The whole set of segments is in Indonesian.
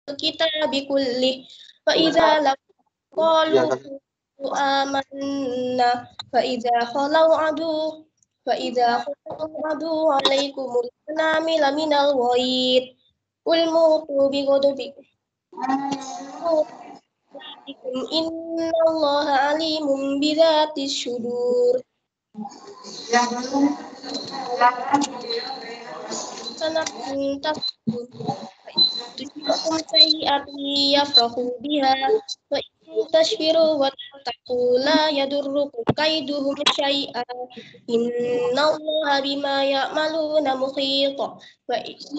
الكتاب كله فإذا لم قالوا آمنا فإذا خلوا عدوا عليكم الأنامل من الغيظ قل موتوا بغضبكم إن الله عليم بذات الصدور تصيبكم سيئة يفرحوا بها وإن تشفروا وتتقوا لا يضركم كيدهم شيئا إن الله بما يعملون محيط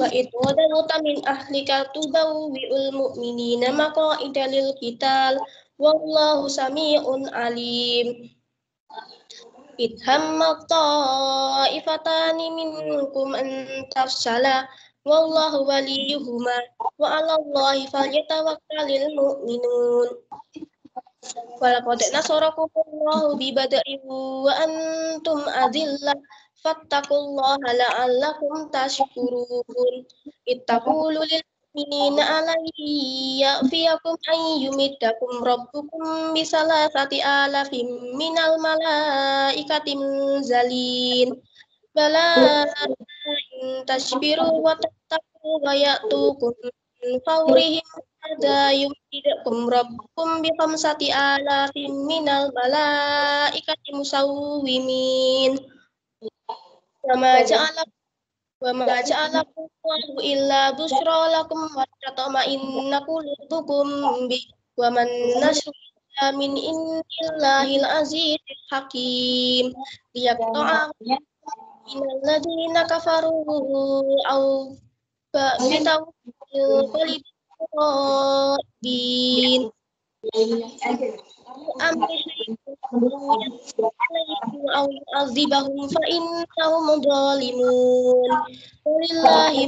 وإذ غدوت من أهلك تبوئ المؤمنين مقاعد للقتال والله سميع عليم إذ هم الطائفتان منكم أن تفشلا والله وليهما وعلى الله فليتوكل المؤمنون ولقد نصركم الله ببدء وأنتم أذلة فاتقوا الله لعلكم تشكرون إذ تقول للمؤمنين ألن يكفيكم أن يمدكم ربكم بثلاثة آلاف من الملائكة منزلين بلى إن تصبروا وتتقوا ويأتوكم من فورهم هذا يمدكم ربكم بخمسة آلاف من الملائكة مسومين وما جعله الله إلا بشرى لكم وتطمئن قلوبكم به وما النصر إلا من عند الله العزيز الحكيم ليقطع من الذين كفروا أو بتوكل الغائبين أمر أو يعذبهم فإنهم ظالمون ولله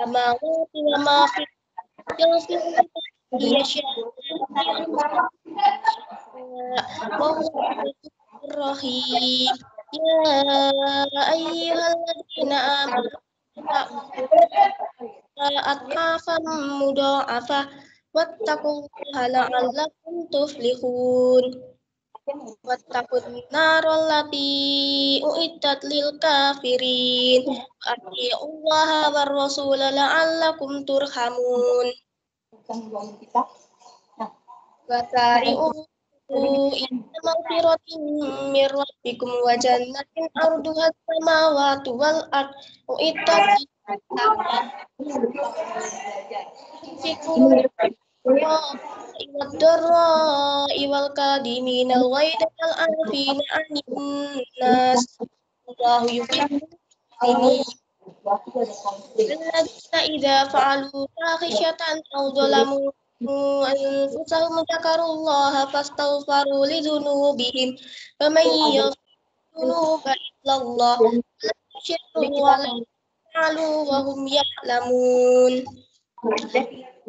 ما في السماوات وما في الأرض يغفر لمن يشاء وهو الرحيم يا أيها الذين آمنوا أضعافا مضاعفة واتقوا الله لعلكم تفلحون واتقوا النار التي أعدت للكافرين وأطيعوا الله والرسول لعلكم ترحمون وسارعوا إلى مغفرة من ربكم وجنة أرضها السماوات والأرض أعدت والضراء والكاظمين الغيظ والعافين عن الناس والله يحب المحسنين الذين إذا فعلوا فاحشة أو ظلموا أنفسهم ذكروا الله فاستغفروا لذنوبهم ومن يغفر الذنوب إلا الله لا يشركوا ولا يفعلوا وهم يعلمون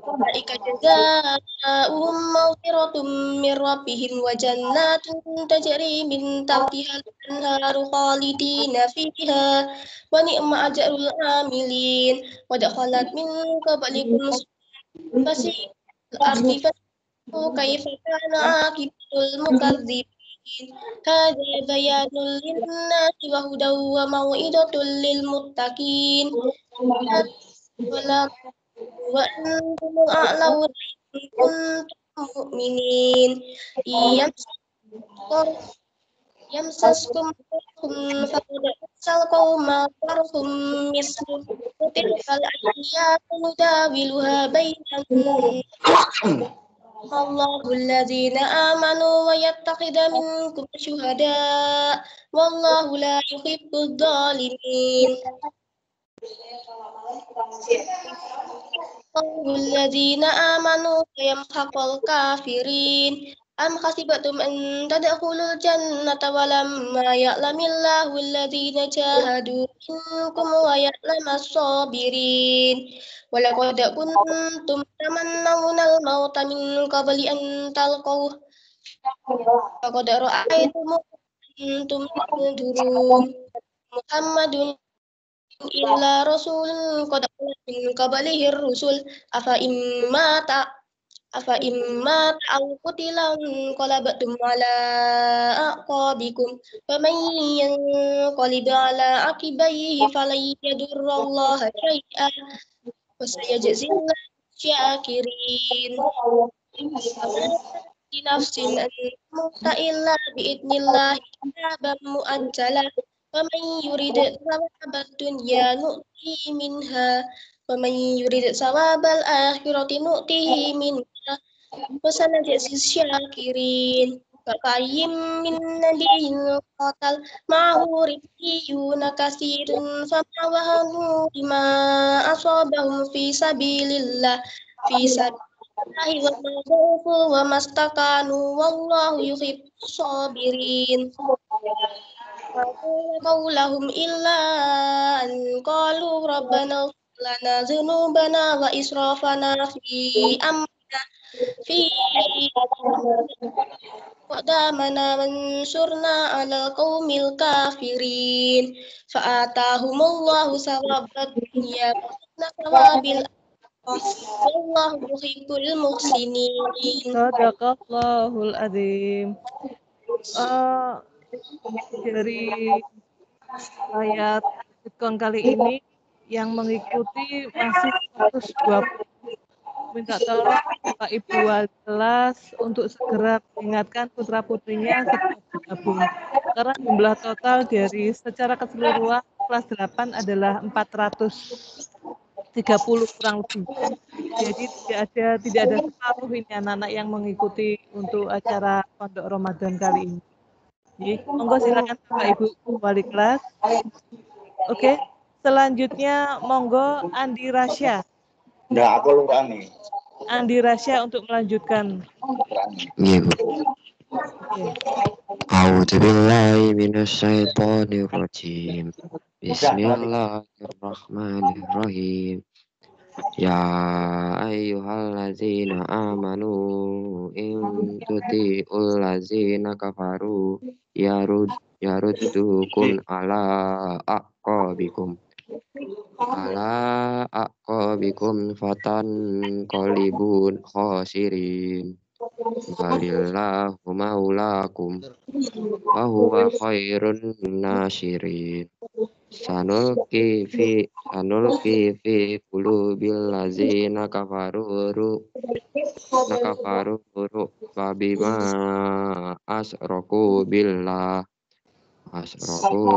أولئك جزاؤهم مغفرة من ربهم وجنات تجري من تحتها الأنهار خالدين فيها ونعم أجر العاملين ودخلت من قبلكم فسيروا الأرض فانظروا كيف كان عاقبة المكذبين هذا بيان للناس وهدى وموعظة للمتقين وأنتم الأعلون إن كنتم مؤمنين يمسسكم قرح فقد مس القوم قرح مثله وتلك الأيام نداولها بين الناس الله الذين آمنوا ويتخذ منكم شهداء والله لا يحب الظالمين الله الذين آمنوا ويمحق الكافرين أم حسبتم أن تدخلوا الجنة ولما يعلم الله الذين جاهدوا منكم ويعلم الصابرين ولقد كنتم تمنون الموت من قبل أن تلقوه فقد رأيتموه أنتم تنظرون محمد إلا رسول قد خلت من قبله الرسل أفإن مات أفإن مات أو قتل انقلبتم على أعقابكم فمن ينقلب على عقبيه فلن يضر الله شيئا وسيجزي الله الشاكرين وما لنفس أن تموت إلا بإذن الله كتابا مؤجلا ومن يريد ثواب الدنيا نؤتيه منها ومن يريد ثواب الآخرة نؤتيه منها وسنجزي الشاكرين فكأي من نبي قاتل معه ربيون كثير فما وهنوا بما أصابهم في سبيل الله في سبيل الله وما ضعفوا وما استكانوا والله يحب الصابرين ما كان قولهم إلا أن قالوا ربنا اغفر لنا ذنوبنا وإسرافنا في أمرنا في وقدامنا وانصرنا على القوم الكافرين فآتاهم الله ثواب الدنيا وحسن ثواب الآخرة والله يحب المحسنين. Sadaqallahul azim. Dari ayat Bitcoin kali ini yang mengikuti masih 120. Minta tolong Bapak Ibu wali kelas untuk segera mengingatkan putra-putrinya segera bergabung. Karena jumlah total dari secara keseluruhan kelas 8 adalah 430 kurang lebih. Jadi tidak ada separuh ini anak-anak yang mengikuti untuk acara Pondok Ramadan kali ini. Jadi, monggo silakan Bapak Ibu wali kelas. Oke, selanjutnya monggo Andi Rasya. Nggak, aku lupa nih. Andi Rasya untuk melanjutkan. Iya, Bu. A'udzubillahi minasyaitonirrajim. Bismillahirrahmanirrahim. Ya ayyuhallazina amanu in tuti'ul ladzina kafaru yaruddukum ala aqabikum fatan qalibun khasirin walillahu maulakum wa huwa khairun nasyirin sanulqi fi qulubil ladzina kafaru wa bima asraku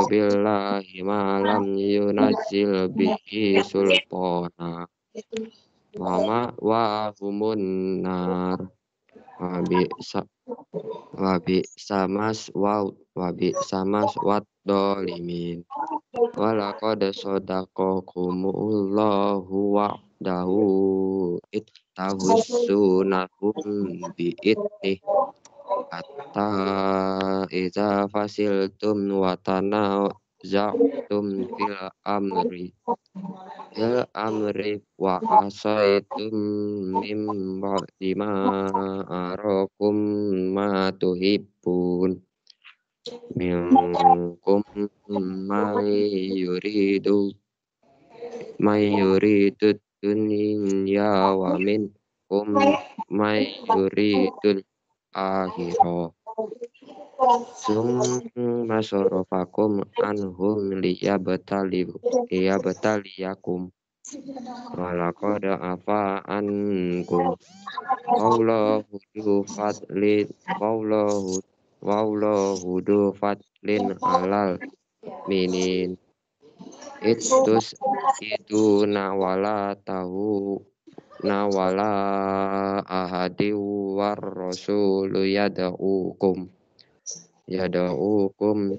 billahi ma lam yunazzil bihi sultana wa humun nar wa bi'samas wad dolimin wa laqad sadaqakumullahu wa'dahu ittahussunahum bi'idnih hatta idza fasiltum wa tanaza'tum fil amri wa asaitum min ba'di ma arakum ma tuhibbun minkum may yuridu dunya wa minkum may yuridul akhirah summa sarafakum anhum liyabtaliyakum walaqad afa ankum wallahu du fadlin alal minin itu nawala ahadi war rasulu yada'ukum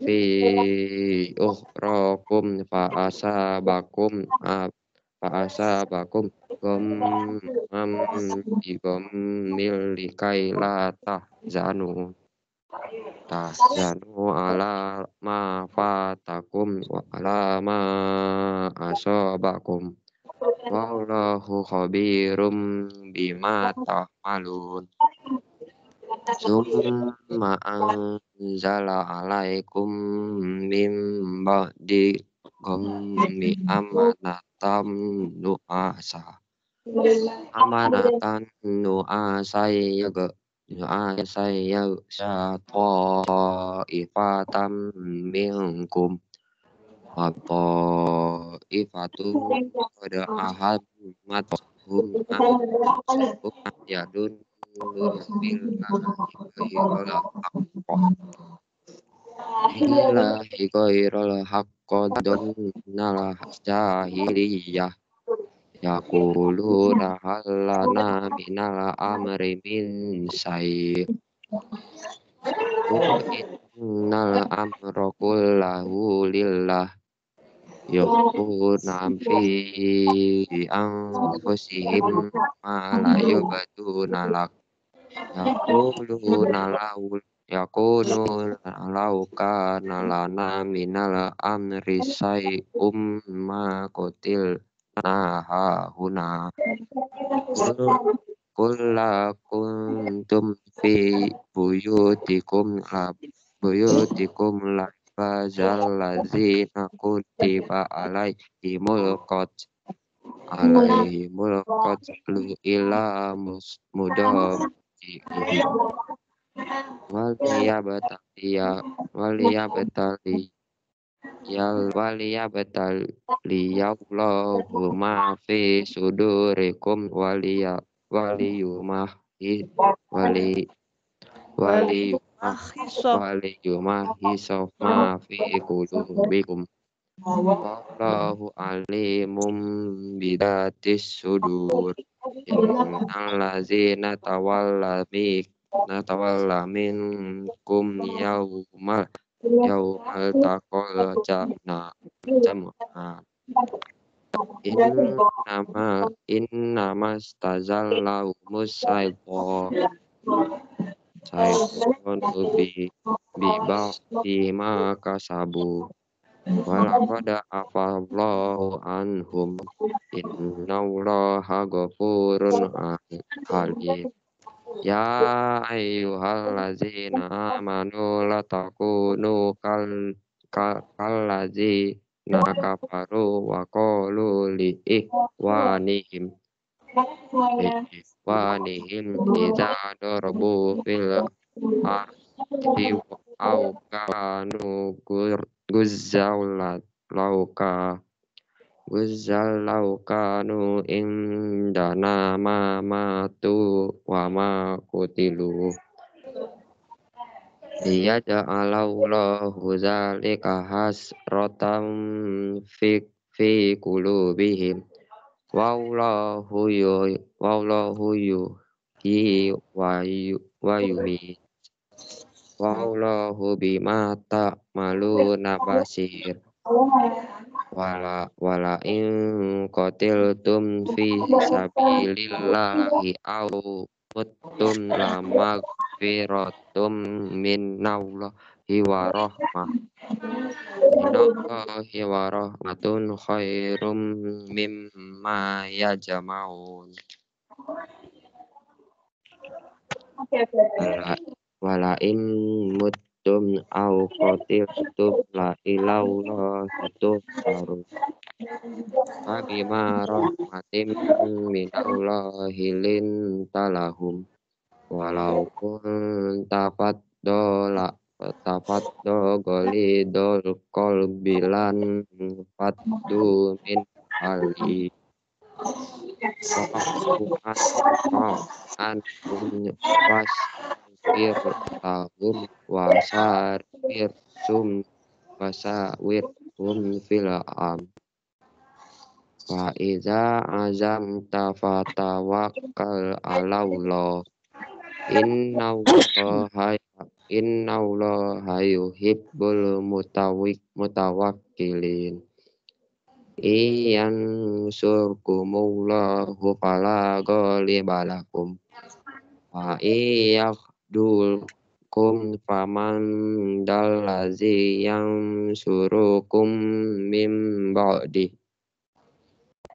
fi ukhrakum fa'asabakum ghammam bi ghammil likai la tahzanu ala ma fatakum wa ala ma asabakum wallahu khabirum bima ta'malun summa anzala alaikum min ba'di ghammi amanatan nu'asa amanatan nu'asai yaghsha ta'ifatam minkum wa ta'ifatun qad ahammatuhum yadun billahi ghairal haqqo donnal jahiliyah yaquluna hal lana minal amri min syai' qul innal amra kullahu lillah yukhfuna fi anfusihim ma la yubduna lak yakununa law kana lana minal amri syai'um ma qutilna hahuna qul la kuntum fi buyutikum la fazal ladzina kutiba alaihimul qatlu ila mudaji'ihim waliyabtaliyallahu ma fi sudurikum Ahisab. waliyumahhisab ma fi qulubikum wallahu alimum bidatis sudur innal ladzina tawalla minkum yaumal taqal jam'an innama stazallahu saibonu bima kasabu walaqad afallahu anhum innallaha ghafurun halim ya ayyuhallazina amanu la takunu kallazina kafaru wa qalu li ikhwanihim idza darabu fil ardi aw kanu guzzal kanu indana ma matu wa ma qutilu liyaj'alallahu dzalika hasratan fi qulubihim wallahu yuhyi wa yumiit wallahu bima ta'maluna basir wala in qatiltum fi sabilillahi aw muttum lamagfiratum minallahi wa rahmatun khairum mimma yajma'un wala in muttum aw qatiltum la ilallahi tuhsarun fabima rahmatin minallahi lintalahum walau kunta faddo golidol kolbilan faddu min hali fa'fu anhum wasawirhum fil am wa iza azamta fatawakkal 'alallah innallaha yuhibbul mutawakkilin iyan surkumullahu fala ghaliba lakum wa iyakhdulkum faman dallazi yansurukum min ba'di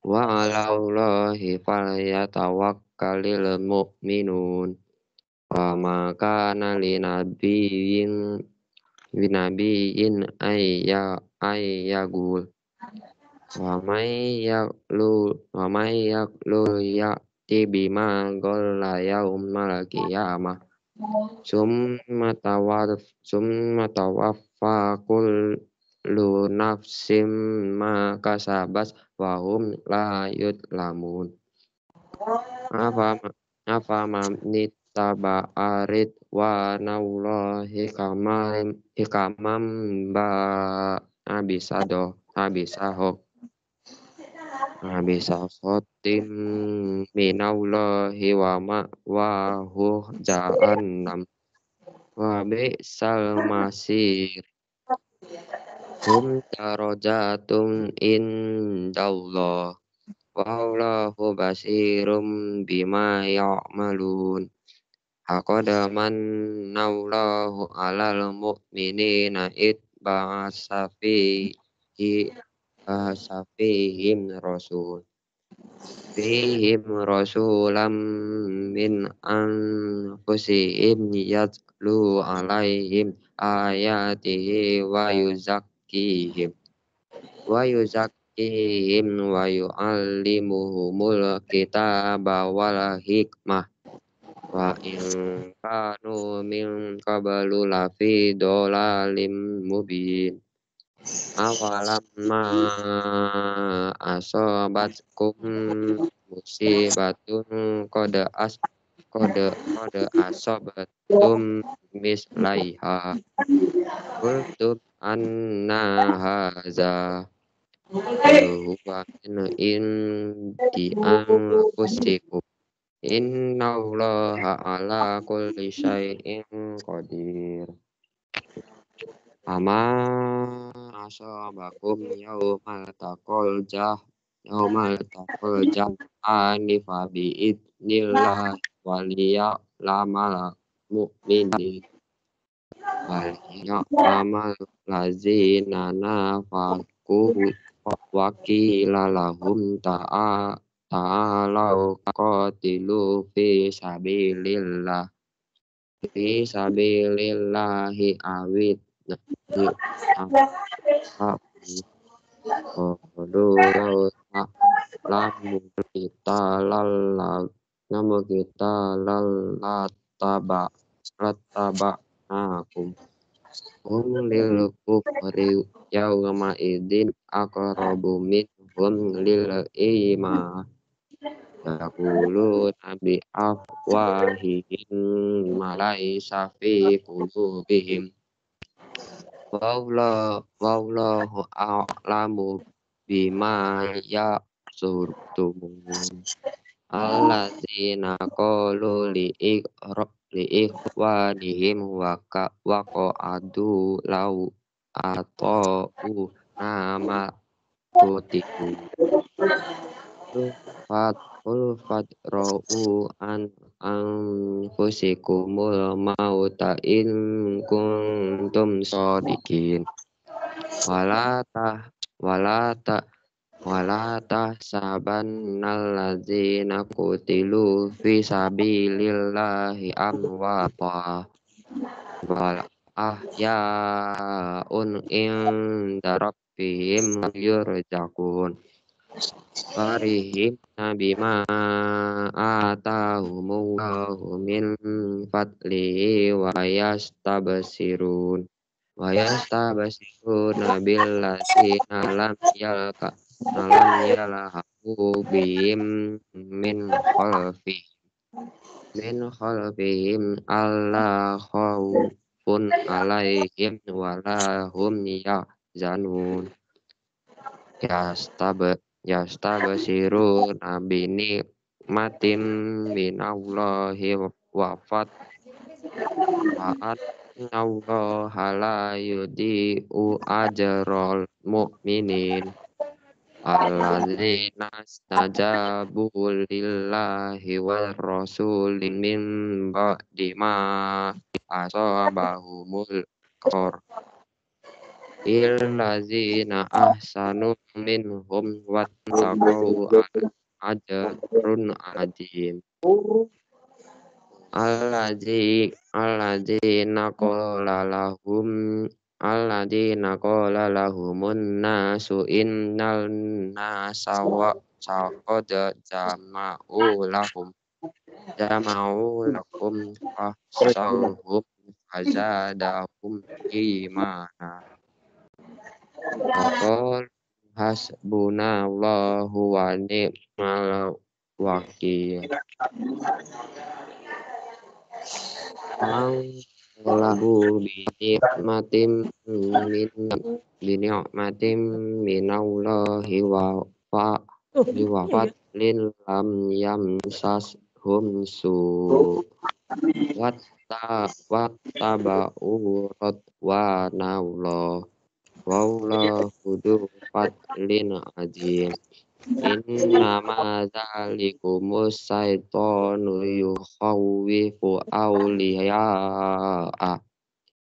wa 'alallahi falyatawakkalul mu'minun wa ma kana linabiyyin ayyagul Wa may yaqlu ya'ti bima qalla yaumal qiyamah. Summa tawaffa kullu nafsim ma kasabat wa hum la yudlamun. Afaman ittaba'a ridwanallahi hikaman abisahotim minallahi wa ma'wahu jahannam wa bi'sal masir. Hum darajatun indallah wallahu basirum bima ya'malun. Laqad mannallahu 'alal mu'minina id ba'atsa fihim rasulam min anfusihim yatlu 'alaihim ayatihi wa yuzakkihim wa yu'allimuhumul kitaba wal hikmah wa in kanu min qablu lafi dhalalim mubin. Awalamma asobatkum musibatun qad asobatum mislaiha qultum anna haza qul huwa min indi anfusikum innallaha ala kulli syai'in qadir. Ama asabakum yaumal taqal jam'ani fa bi idznillah waliya'lamal mu'minin waliya'lamal ladzina nafaqu wa qila lahum ta'alau qatilu fi sabilillahi awid qalu lamu kita lattaba'nakum hum lil kufri yawma idzin aqrabu minhum lil iman yaquluna bi afwahihim ma laysa fi qulubihim wallahu a'lamu bima ya'surtumun. Alladzina qalu li ikhwanihim wa qa'adu law ata'u nama kutiku fadra'u an anfusikumul mauta in kuntum shadiqin wala tahsabannal ladzina qutilu fi sabilillahi amwata bal ahya'un inda rabbihim yurzaqun farihim bima atahumullahu min fadlihi wa yastabsiruna billadzina lam yalhaqu bihim min khalfihim alla khaufun alaihim wala hum yahzanun yastabsiruna bi ni'matin minallahi wa innallaha la yudhi'u ajral mu'minin alladzina istajabu lillahi war rasuli min ba'di ma asabahumul qarh illadzina ahsanu minhum wattaqau ajrun adzim. Alladzina qala lahum alladzina qala lahumun nasu innal nasa wa qad jama'u lakum fahsahum fazadahum imana wa qala hasbunallahu wa ni'mal wakil. Lahu binikmatim minallahi wa Iya. fadlin lam yamsashum su wattaba'u radwanallah wallahu dzu fadlin azim. Innama dzalikumus syaitonu yukhawwifu awliya'a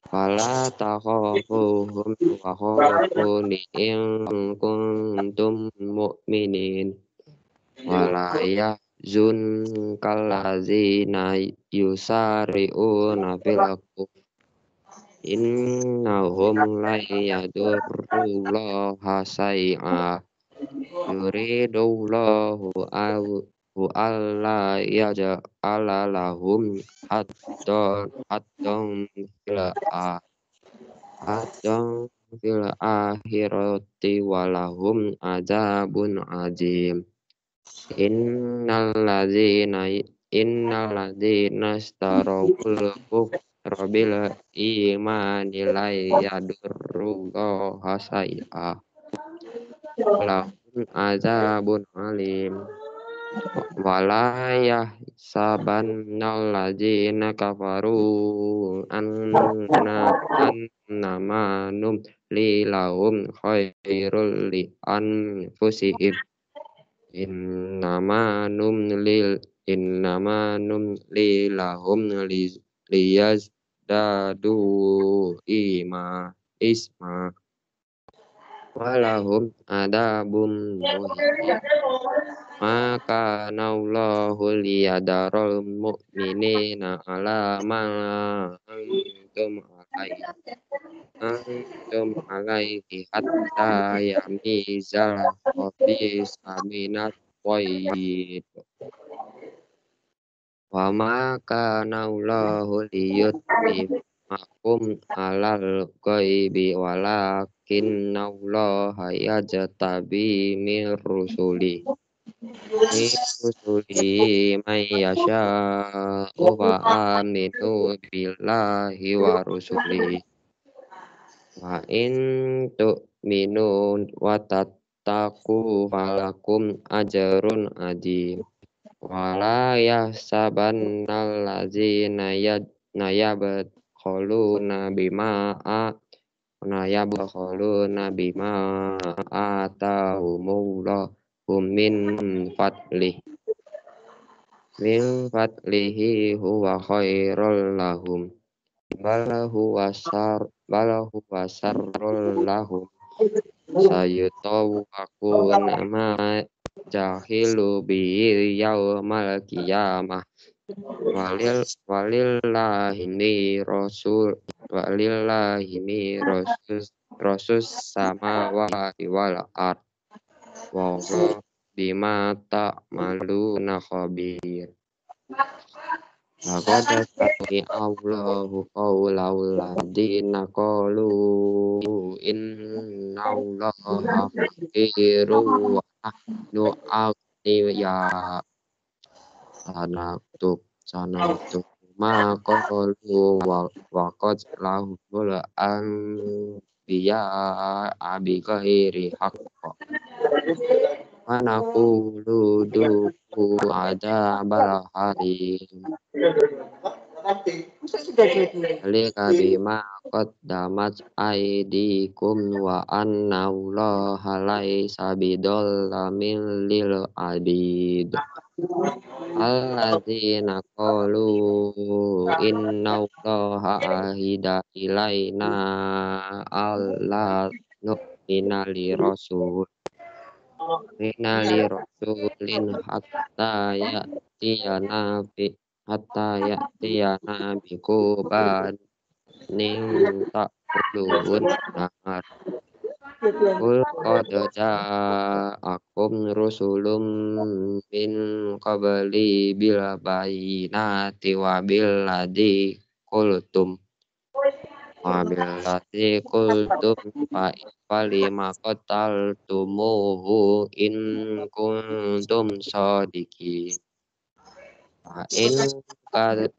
fala takhafuhum wa khafuni in kuntum mu'minin wala yahzunkal ladzina yusari'una fil kufri innahum la yadurrullaha syai'a yuridullahu alla yaj'ala lahum haddon fil akhirati walahum adzabun azim. Innal ladzina istarawul kufra bil imani la yadurrullaha syai'a lahum adzabun alim. Wala yahsabannal ladzina kafaru annama numli lahum khairul li anfusihim innama numli lahum liyazdadu isma walahum adabum muhin. Maka Allahu liyadaral mu'minina ala ma antum alaihi hatta yamizal khabisa minat thayyib. Wa ma kana Allahu liyutlimakum alal ghaibi walakinna Allaha yajtabi min rusulihi man yasha'u wa aminu billahi wa rusulihi wa in tu'minu wa tattaqu falakum ajrun adzim. Wala yahsabannal ladzina yabkhuluna bima atahumullahu min fadlihi huwa khairul lahum bal huwa syarrul lahum sayutawwaquna ma jahilu bi yaumal qiyamah walillahi mirasus samawati wal ard wallahu bima ta'maluna khabir. Laqad sami'allahu qawlal ladzina qalu innallaha faqirun wa nahnu aghniya sanaktubu ma qalu wa qatlahumul anbiya bighairi haqq wa naqulu duqu adzabal harim zalika bima qaddamat aydikum wa annallaha laisa bidzallamin lil abid. Alladzina qalu innallaha ahida ilaina alla nu'mina li rasulin hatta ya'tiyana bi quban ta'kulun nar. Qul qad ja'akum rusulun min qabli bil bayyinati wa bil ladzi qultum falima qataltumuhu in kuntum shadiqin.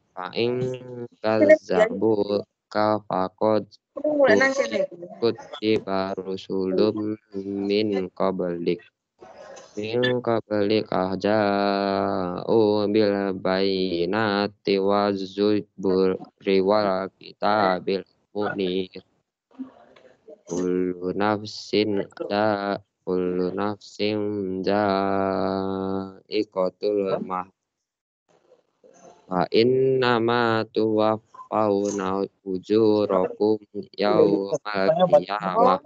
Fa'in kazzabu faqad kutiba rusulun min qablika ja'u bil bayyinati waz-zuburi wal kitabil munir. Kullu nafsin dha'iqatul maut. Wa innama tuwaffawna ujurakum yaumal qiyamah.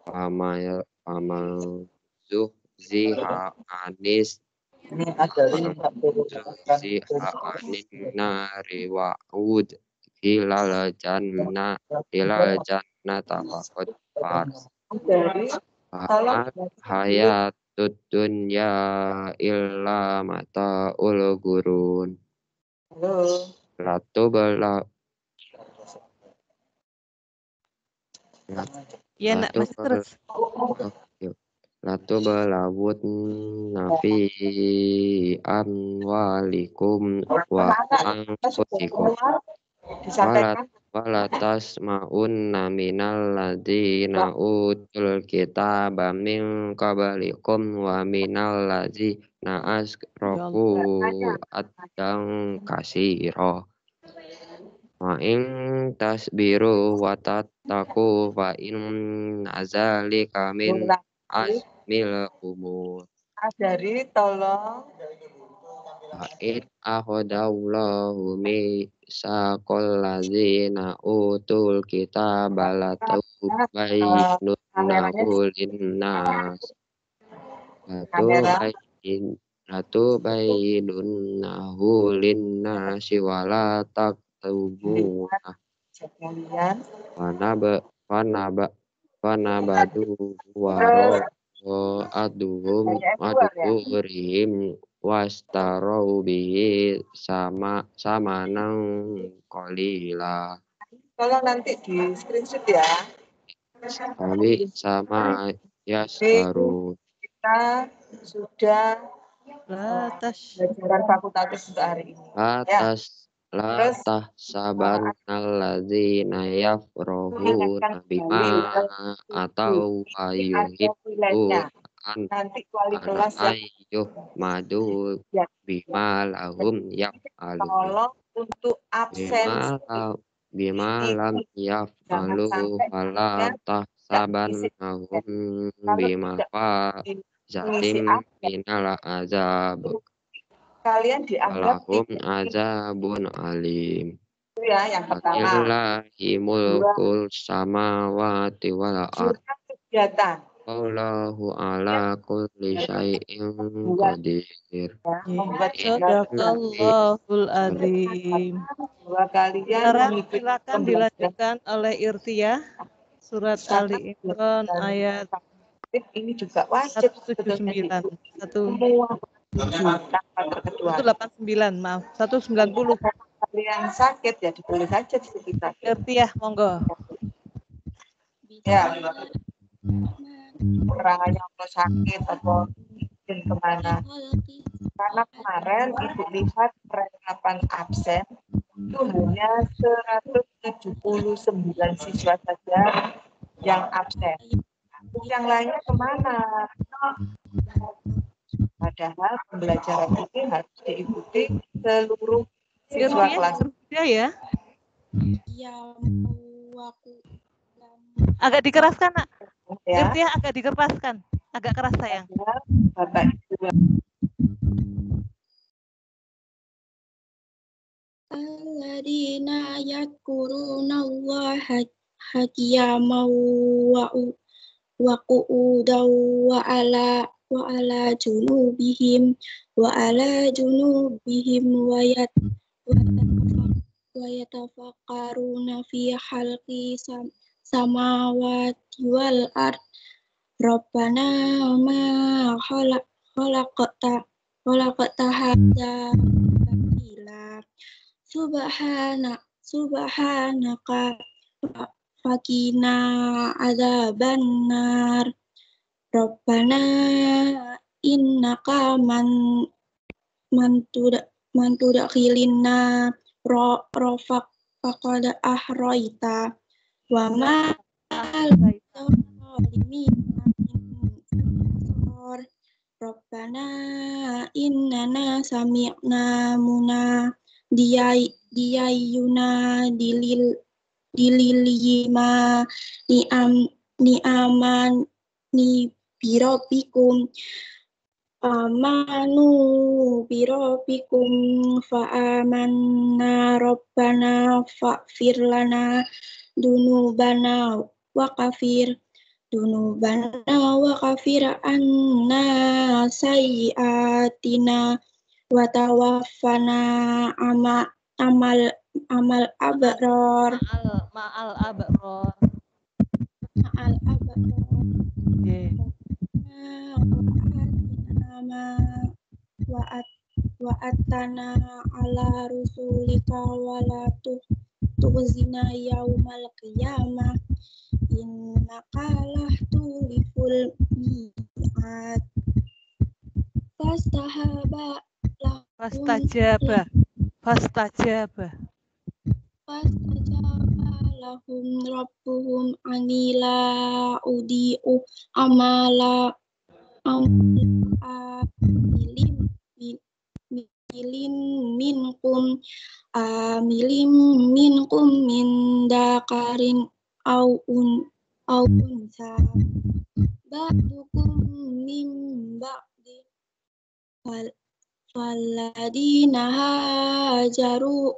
Faman zuhziha anin nari wa hilal jannata faqad faz. Hayatud dunya illa mata'ul ghurur. Ya, nak masih terus. Latu balawut nafi amwalikum wa anfusikum walatas ma'un minal ladzina utul kitaba min qablikum wa minal ladzina asrafu addan kasira. Wa in tasbiru wa tattaqu fa in zalika min asmil umur. Ajari tolong. Wa'id ahodallahu misaqal ladzina utul kitaba latubayyinunnahu linnas. Latubayyinunnahu linnasi wala taktubuna. Fanabadu waro aduhurihim wastarau bihi samanan qalila. Tolong nanti di screenshot ya. Kami sama yastaru. Kita sudah Latas pelajaran fakultatif untuk hari ini. Latah saban alladzina yafrohuna bima atau ayuhibbu Nanti wali kelas yang ayyuh madu bima lahum yaf'alu. tolong untuk absen Bima lam yaf'alu fala tahsaban lahum bima fazatim minal azab. kalian dianggap Lahum azabun alim. itu ya yang pertama. Lillahi mulkul samawati wal ardh. Kegiatan. Allahu ala kulli syai'in qadir. Sadaqallahul azim. Bahwa kalian Sekarang mengikuti silakan dilanjutkan oleh Irtiah surat Ali Imran ayat ini juga wajib 179. semua tanpa terkecuali. 189, maaf. 190. Kalian sakit ya ditulis saja di sekitar. Irtiah, monggo. Ya. Keterangannya untuk sakit atau izin kemana. Karena kemarin Ibu lihat perlengkapan absen itu hanya 179 siswa saja yang absen. Yang lainnya kemana? Padahal pembelajaran ini harus diikuti seluruh siswa kelas. Ya. Ya, Agak dikeraskan, Nak. Ya. Irtiah agak dikeraskan. Agak keras, sayang. Bapak Ibu. Alladzina yadhkuruna Allaha qiyaman wa qu'udan wa ala junubihim wa yatafakkaruna yatafakkaruna fi khalqi samawati wal ard Rabbana ma khalaqta hadza batila subhanaka fakina adzabannar Rabbana innaka man tudkhilina rofak faqad ahroita wa ma al-zalimina min Rabbana innana sami'na diyayuna dililima ni'aman ni birobikum amanu birobikum fa'amanna Rabbana fa'fir lana dunubana wa kafir anna sayyiatina wa tawaffana amal abrar Ma'al abror. Nggih. Wa'atana ala rusulika wala tukhzina yaumal qiyamah innaka lah tuliful mi'ad Fastajaba lahum rabbuhum anila udi'u amala minkum min dakarin au unsa ba'dukum min ba'di faladina hajaru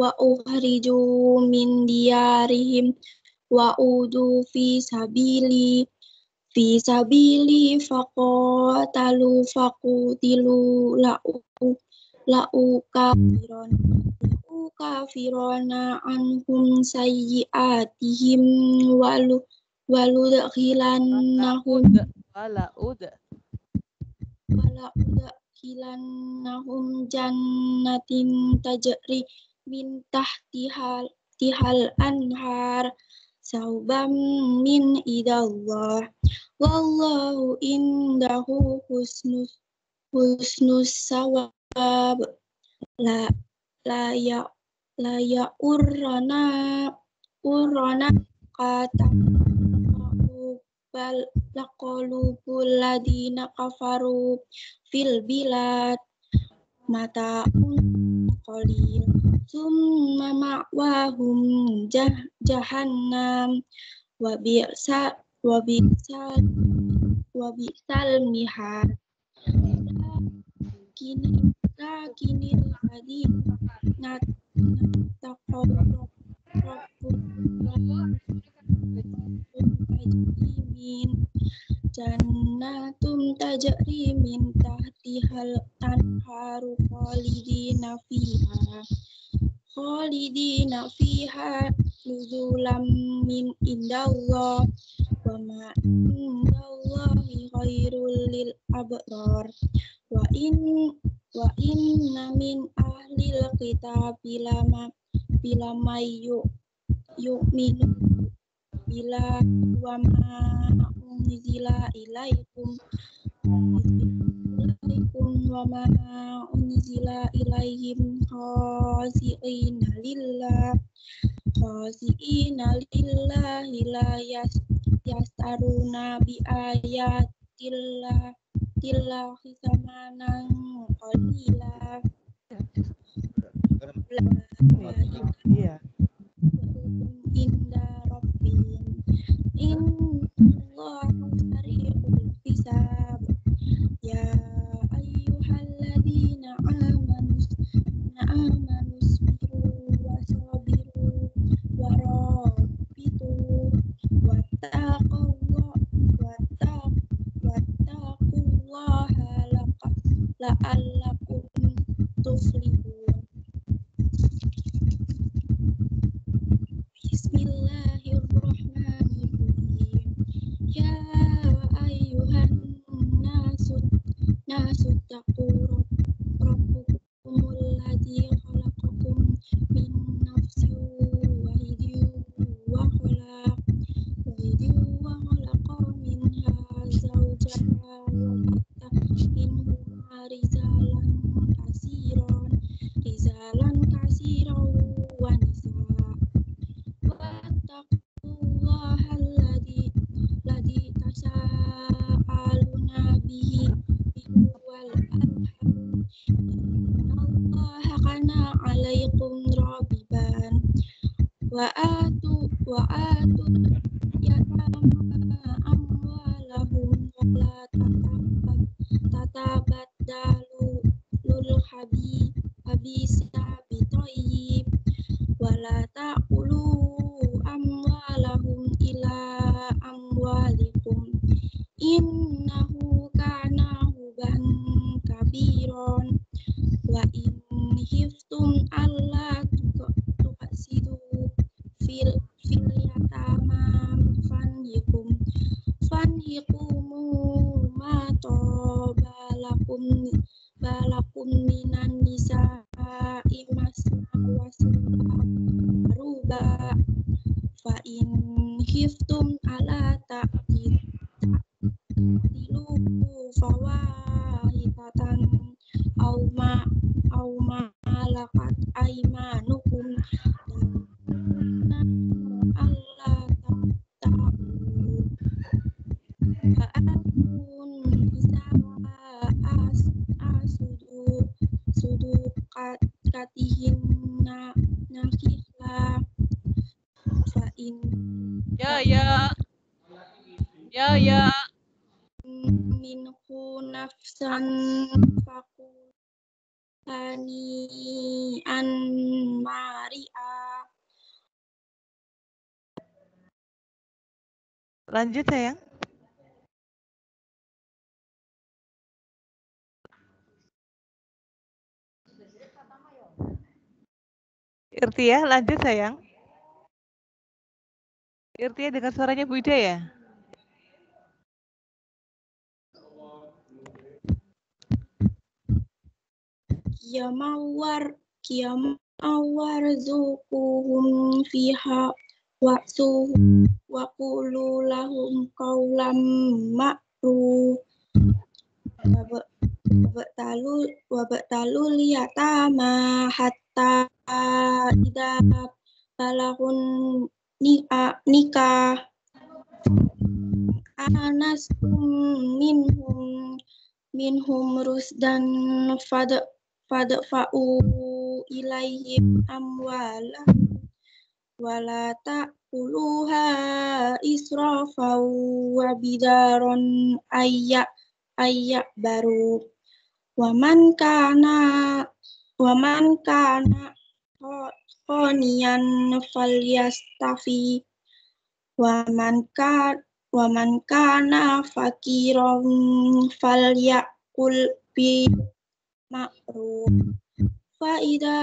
wa ukhriju min diyarihim wa udu fi sabili faqatalu faqutilu la'u kafirona anhum sayyiatihim waludkhilannahum jannatin tajri min tihal anhar saubam min idallah wallahu indahu husnus sawab la urrana kata laqalubul ladina kafaru fil bilad mata'un qalil summa ma'wahum jahannam wa bi'sal mihad kini ladina taqaw jannatum tajri min tahtihal anharu khalidina fiha nuzulam min indallah wa ma indallahi khairul lil abrar wa inna min ahlil kitabi lama yu'minu bila wa ma unzila ilaikum wa ma unzila ilaihim khasi'ina lillahi la yastaruna bi ayatillah samanan qalila inda rabbihim innallaha sari'ul hisab ya ayyuhalladzina amanu sabiru wa sabiru wa rabitu wattaqullaha la'allakum tuflihun. wattaqu rabbukumul ladzi khalaqakum min nafsin wahidin wa khalaqa minha zawjaha wa bassa minhuma rijalan katsiran wa nisaa. Wattaqullaha alladzi tasaaluna bihi wal arham. Innallaha kana 'alaikum raqiban. Wa atu yatama amwalahum wa la tatabaddalu lul habisa bitoyib wa la ta'kulu amwalahum ila amwalikum innahu kana huban kabiron. Wa in khiftum alla tuqsitu fil yatama fanhiqumu ma balakum minan nisa'i masna wa ruba. Fa in khiftum ala ta'dilu fawahidatan aw malakat aymanukum Allah ta'budu. Fa'atun sudukatihinna nakhila fa'in Ya. minhu nafsan an mari'a. Lanjut sayang. Irtia, lanjut sayang. Irtia dengar suaranya Bu Ida ya? Qiyamawar zuquhum fiha wa qulu lahum qawlam ma'ruf wa ba'talu liyatama hatta idza balaghun nikah anastum minhum rusdan fadfa'u ilaihim amwalahum wala ta'kuluha israfan wa bidaron ayya baru wa man kana qaniyan falyastafi wa man kana fakiran falyakul bi ma'ruf. Fa idza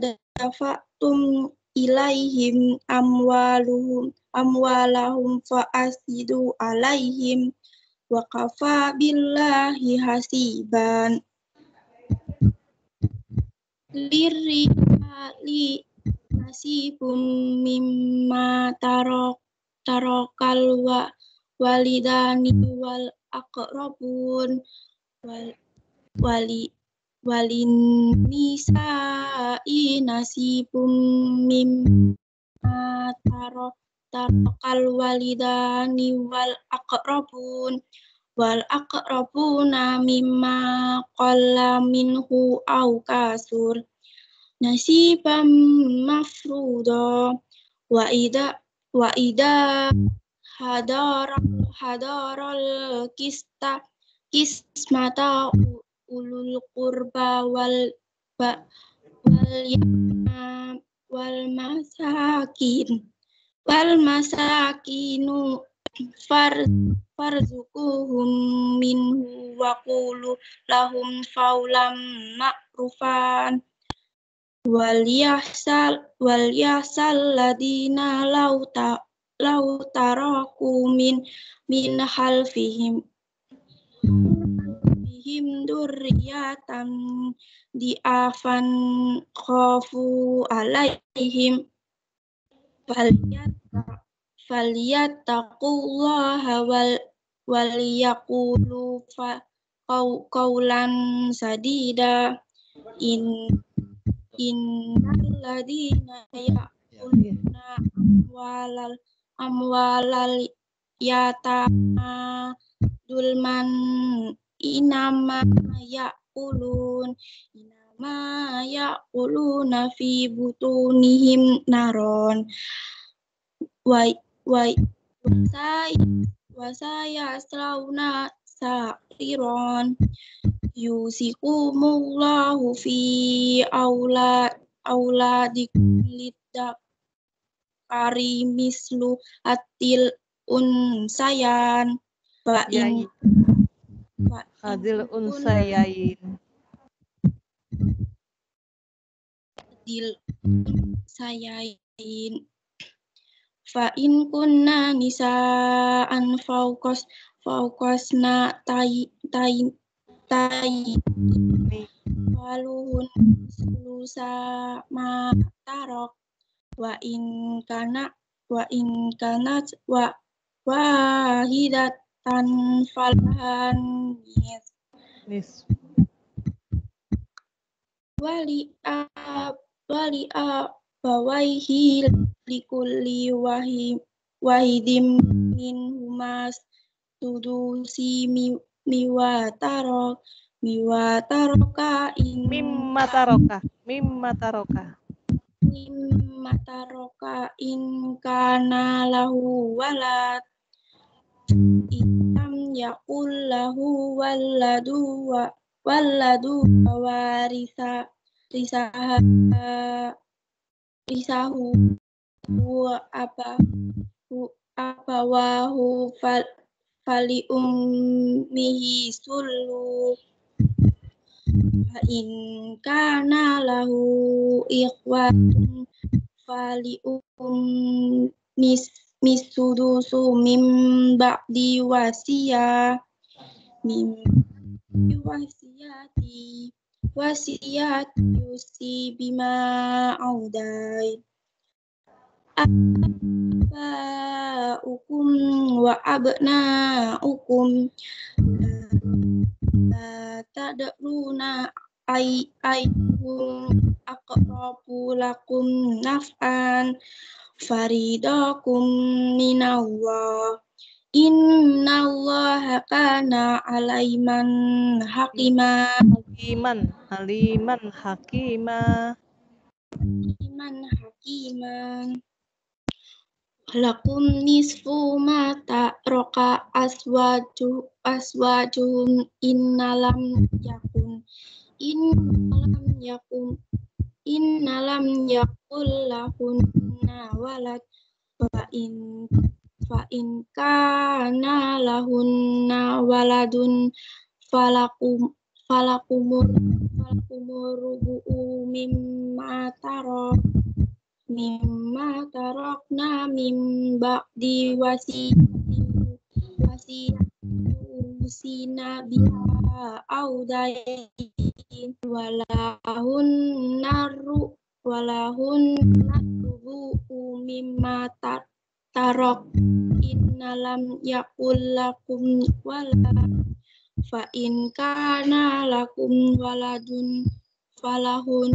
dafa'tum ilaihim amwalahum fa asidu alaihim wa kafa billahi hasiban. Lirrijali nasibum mimma tarokal walidani wal aqrabun walin nisa'i nasibum mimma tarokal walidani wal aqrabuna mimma qalla minhu aw kasur nasibam mafruḍa wa ida hadaral kismata ulul qurba wal masakinu farzuquhum minhu wa qulu lahum qawlan ma'rufan wal yahsal ladina law taraku min halfihim alaihim durriyatan di'afan khafu alaihim falyattaqullaha waliyaqulu qawlan sadida innal ladina ya'kuluna amwalal yatama dulman inama ya'kuluna fi butunihim naron wasayaslawna sa'iron yusikumullahu fi auladikum lidzakari mislu atil unsayan Hadil unsayain. Fa in kunna nisaan fauqasna waluhun sulusa ma tarok wa in kanat wahidatan falahan wali bawaihi likulli wahidim min humas tudusi miwataroka in kana lahu walad itam yakul lahu waladu risahu abawahu fali ummihi sulu fa in kana lahu ikhwatun fali misudusu mim ba'di wasiyati yusi bima audai abaukum wa abnaukum la tadruna ayyuhum aqrabu lakum naf'an faridakum minallah innallaha kana aliman hakiman lakum nisfu ma taraka aswajuhum innalam yakul lahunna walad fa in kana lahunna waladun falakumur rubu'u mimma tarokna mim ba'di wasiyusina biha audain walahun rubu'u mimma tarok innalam yakul lakum walad fa in kana lakum waladun falahun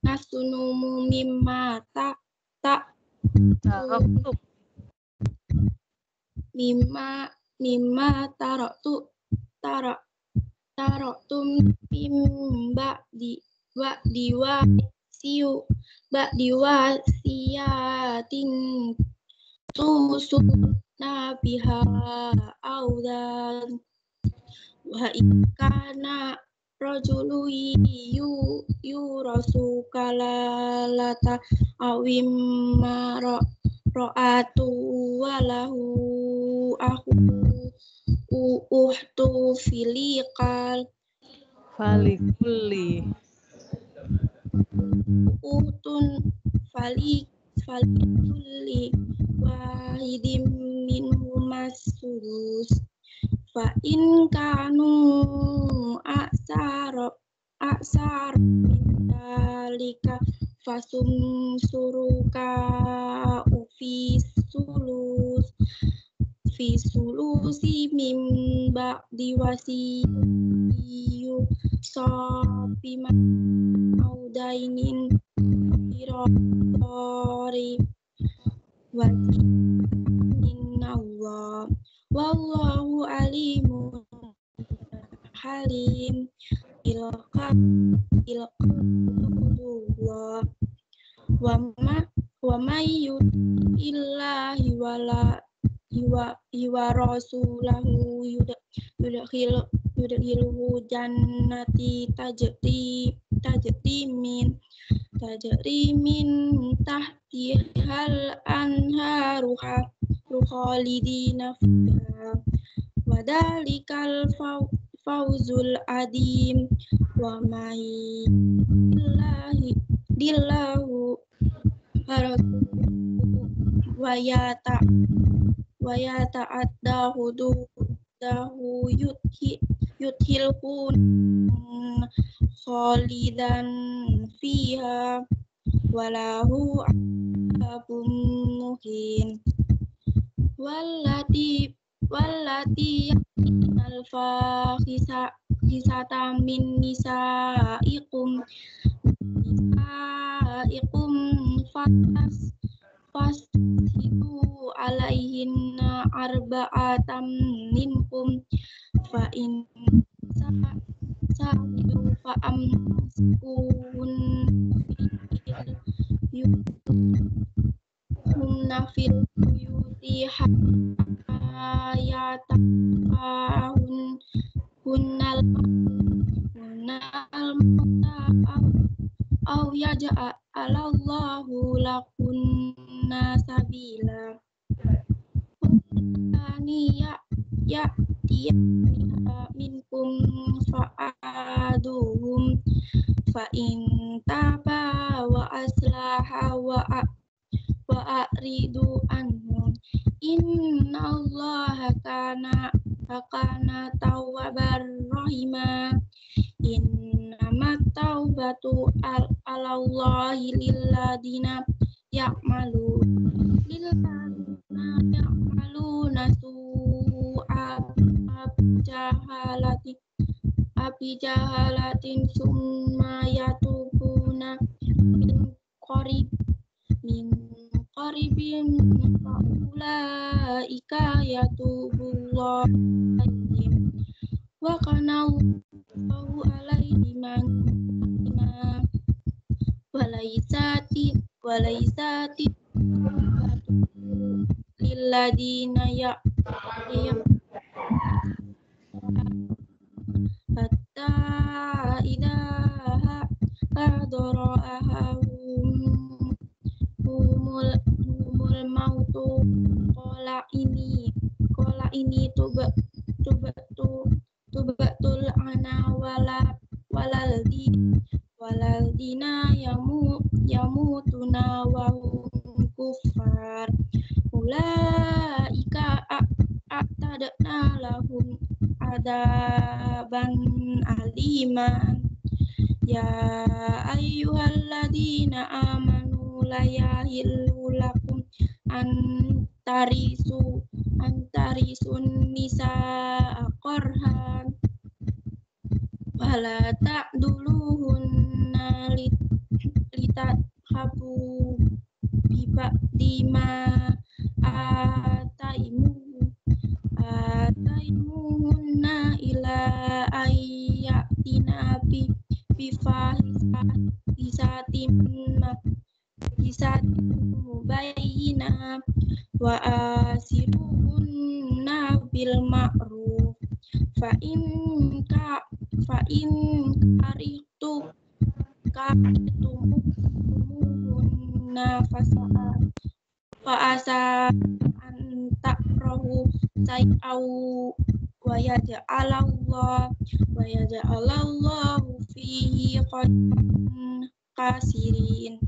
nasunumu mimma taroktum mimba diwasiyatin tusuna biha audan wa ikana rajulu yurasu kalalata awim ro'atu walahu uhtu filikal falikulli utun falikulli wahidin minhumas sudus fa in kanu aksar min dalika fasum suruka fi sulusi mim ba'di wasiyu sofi maudainin irori wazinallah wallahu alimun halim ilqadullah wa may yuti'illahi wa rasulahu yudkhilhu jannati tajri min tahtihal anharu khalidina fiha wa dalikal fawzul adim wa may dillahu wa yata'adda hududahu yudkhilhu khalidan fiha walahu azabun muhin wallati yatinal fahisata min nisaikum fashidu alaihinna arba'atam minkum fa in sa'idu fa amsikun humna fil buyuti hatta yatafahun hunnal au yaja'alallahu lakunna sabila ya minkum fa'aduhum fa in taba wa aslaha wa a'ridu anhum innallaha kana tawwabar rahima innamat taubatu alallahi lilladina ya'maluna su'a abijahalatin summa yatubuna min qaribin faulaika yatubullahu alaihim wa kana Allahu alaihim walaisati lilladina hatta idaha hadara humul mautu qala ini tubatul ana waladina yamutuna wa hum kuffar ulaika a'tadna lahum adaban aliman ya ayyuhalladzina amanu la yahillu lakum antarisun nisaa qarhan wala ta'duluhunna litathabu bima ataimuhunna ila ayyatina bifahisatin mubayyina wa asiruhunna bil ma'ruf fa in karihtumuhunna fa'asa an takrahu say'au wa yaj'alallahu fihi khairan kasirin.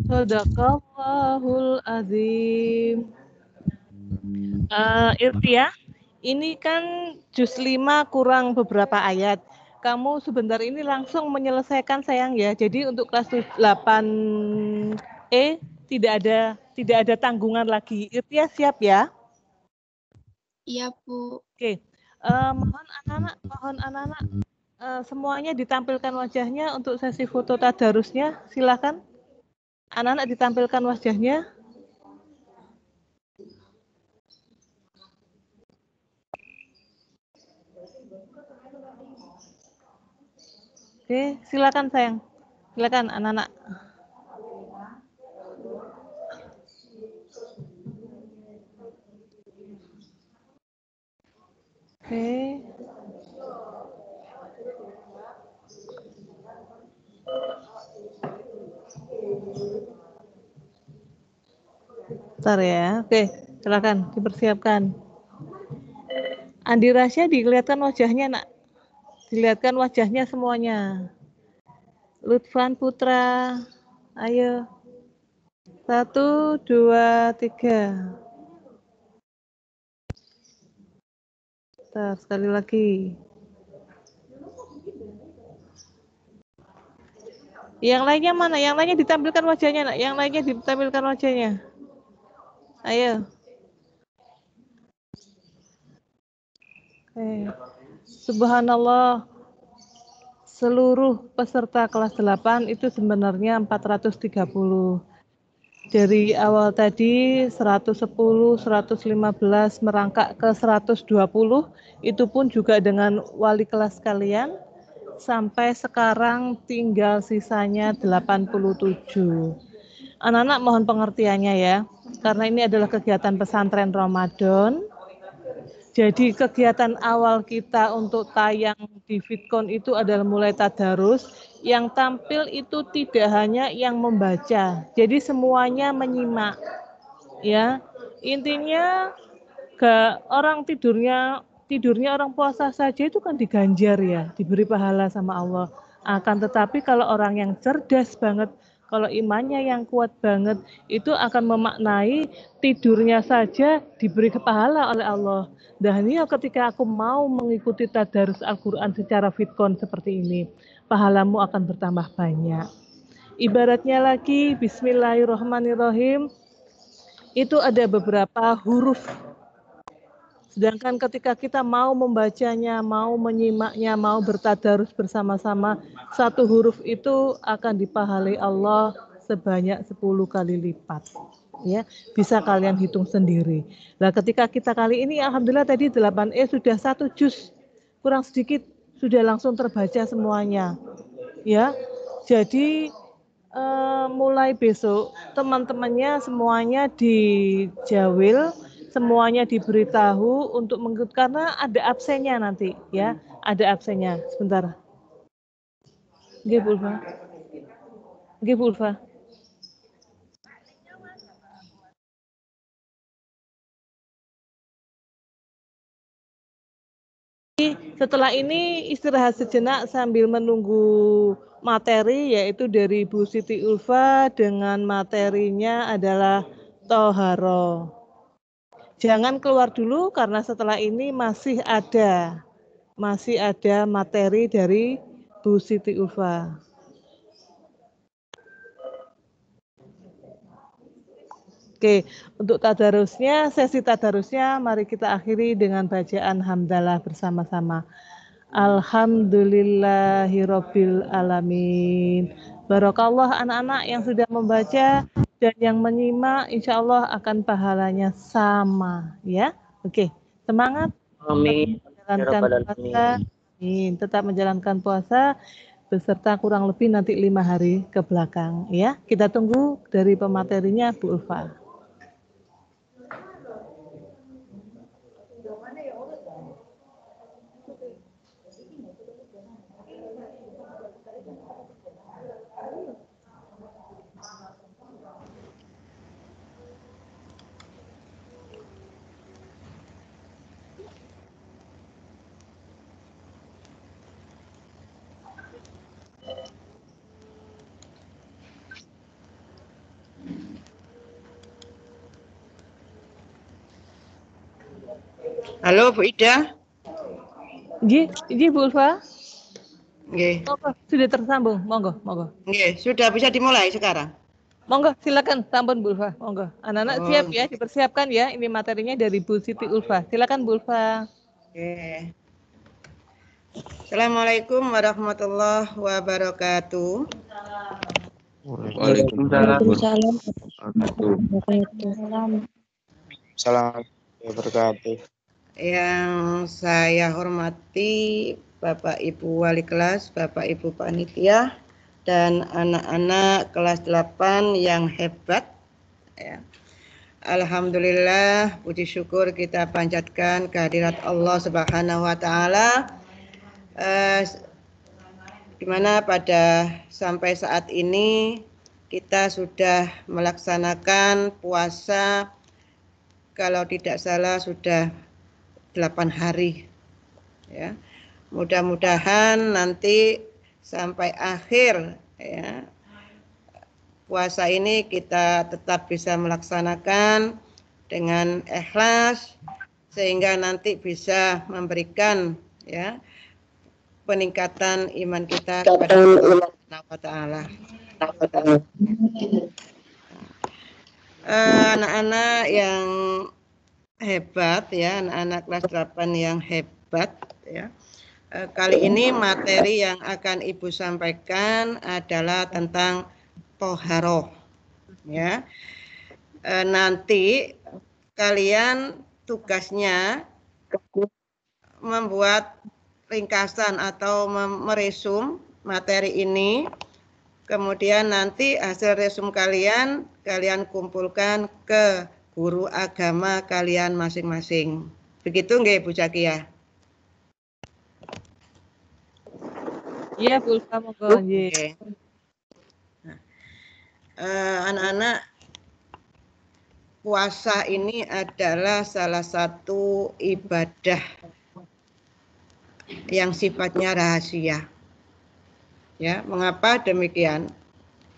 Shadaqallahul azim. Irtia, ini kan juz 5 kurang beberapa ayat. Kamu sebentar ini langsung menyelesaikan sayang ya. Jadi untuk kelas 8E tidak ada tanggungan lagi. Irtia siap ya? Iya, Bu. Oke. Mohon anak-anak semuanya ditampilkan wajahnya untuk sesi foto tadarusnya. Silakan. Anak-anak ditampilkan wajahnya. Oke, silakan sayang. Silakan anak-anak. Oke. Bentar ya. Oke, silakan dipersiapkan. Andi Rasya dilihatkan wajahnya, Nak. Dilihatkan wajahnya semuanya. Lutfan Putra. Ayo. 1, 2, 3. Bentar, sekali lagi. Yang lainnya mana? Yang lainnya ditampilkan wajahnya, Nak. Yang lainnya ditampilkan wajahnya. Ayo. Oke. Subhanallah. Seluruh peserta kelas 8 itu sebenarnya 430. Dari awal tadi 110, 115 merangkak ke 120, itu pun juga dengan wali kelas kalian. Sampai sekarang tinggal sisanya 87. Anak-anak mohon pengertiannya ya, karena ini adalah kegiatan pesantren Ramadan. Jadi kegiatan awal kita untuk tayang di Fitcon itu adalah mulai tadarus. Yang tampil itu tidak hanya yang membaca, jadi semuanya menyimak. Ya, intinya orang tidurnya orang puasa saja itu kan diganjar ya, diberi pahala sama Allah. Akan tetapi kalau orang yang cerdas banget, kalau imannya yang kuat banget, itu akan memaknai tidurnya saja diberi pahala oleh Allah. Dan ini ketika aku mau mengikuti tadarus Al-Quran secara Fitcon seperti ini, pahalamu akan bertambah banyak. Ibaratnya lagi, Bismillahirrahmanirrahim, itu ada beberapa huruf. Sedangkan ketika kita mau membacanya, mau menyimaknya, mau bertadarus bersama-sama, satu huruf itu akan dipahalai Allah sebanyak 10 kali lipat. Ya, bisa kalian hitung sendiri. Nah, ketika kita kali ini alhamdulillah tadi 8E sudah 1 juz. Kurang sedikit sudah langsung terbaca semuanya. Ya. Jadi mulai besok teman-temannya semuanya dijawil, semuanya diberitahu untuk mengikut karena ada absennya nanti ya, ada absennya. Sebentar. Nggih, Bu Ulfa. Nggih, Bu Ulfa. Setelah ini istirahat sejenak sambil menunggu materi yaitu dari Bu Siti Ulfa dengan materinya adalah Toharo. Jangan keluar dulu karena setelah ini masih ada materi dari Bu Siti Ulfa. Oke, untuk sesi tadarusnya mari kita akhiri dengan bacaan hamdalah bersama-sama. Alhamdulillahirabbil alamin. Barakallah anak-anak yang sudah membaca dan yang menyimak, insya Allah akan pahalanya sama ya. Oke, semangat. Amin. Menjalankan puasa. Tetap menjalankan puasa beserta kurang lebih nanti 5 hari ke belakang ya. Kita tunggu dari pematerinya Bu Ulfa. Halo Bu Ida. Nggih Bu Ulfa. Nggih. Monggo, sudah tersambung. Monggo. Nggih, sudah bisa dimulai sekarang. Monggo, silakan tambun Bu Ulfa. Monggo. Anak-anak siap ya, dipersiapkan ya. Ini materinya dari Bu Siti Ulfa. Silakan Bu Ulfa. Oke. Assalamualaikum warahmatullahi wabarakatuh. Waalaikumsalam Waalaikumsalam warahmatullahi Assalamualaikum wabarakatuh. Yang saya hormati Bapak Ibu Wali Kelas, Bapak Ibu Panitia, dan anak-anak kelas 8 yang hebat. Ya. Alhamdulillah, puji syukur kita panjatkan kehadirat Allah Subhanahu wa Ta'ala, di mana pada sampai saat ini kita sudah melaksanakan puasa, kalau tidak salah sudah 8 hari. Ya. Mudah-mudahan nanti sampai akhir ya, puasa ini kita tetap bisa melaksanakan dengan ikhlas sehingga nanti bisa memberikan ya peningkatan iman kita kepada Allah Subhanahu wa Ta'ala. Anak-anak yang hebat ya, anak-anak kelas 8 yang hebat ya. Kali ini materi yang akan Ibu sampaikan adalah tentang toharoh ya. Nanti kalian tugasnya membuat ringkasan atau meresum materi ini, kemudian nanti hasil resum kalian kumpulkan ke guru agama kalian masing-masing. Begitu nggih Bu Zakia? Iya Bu Ulfa, monggo. Oke. Anak-anak, puasa ini adalah salah satu ibadah yang sifatnya rahasia. Ya, mengapa demikian?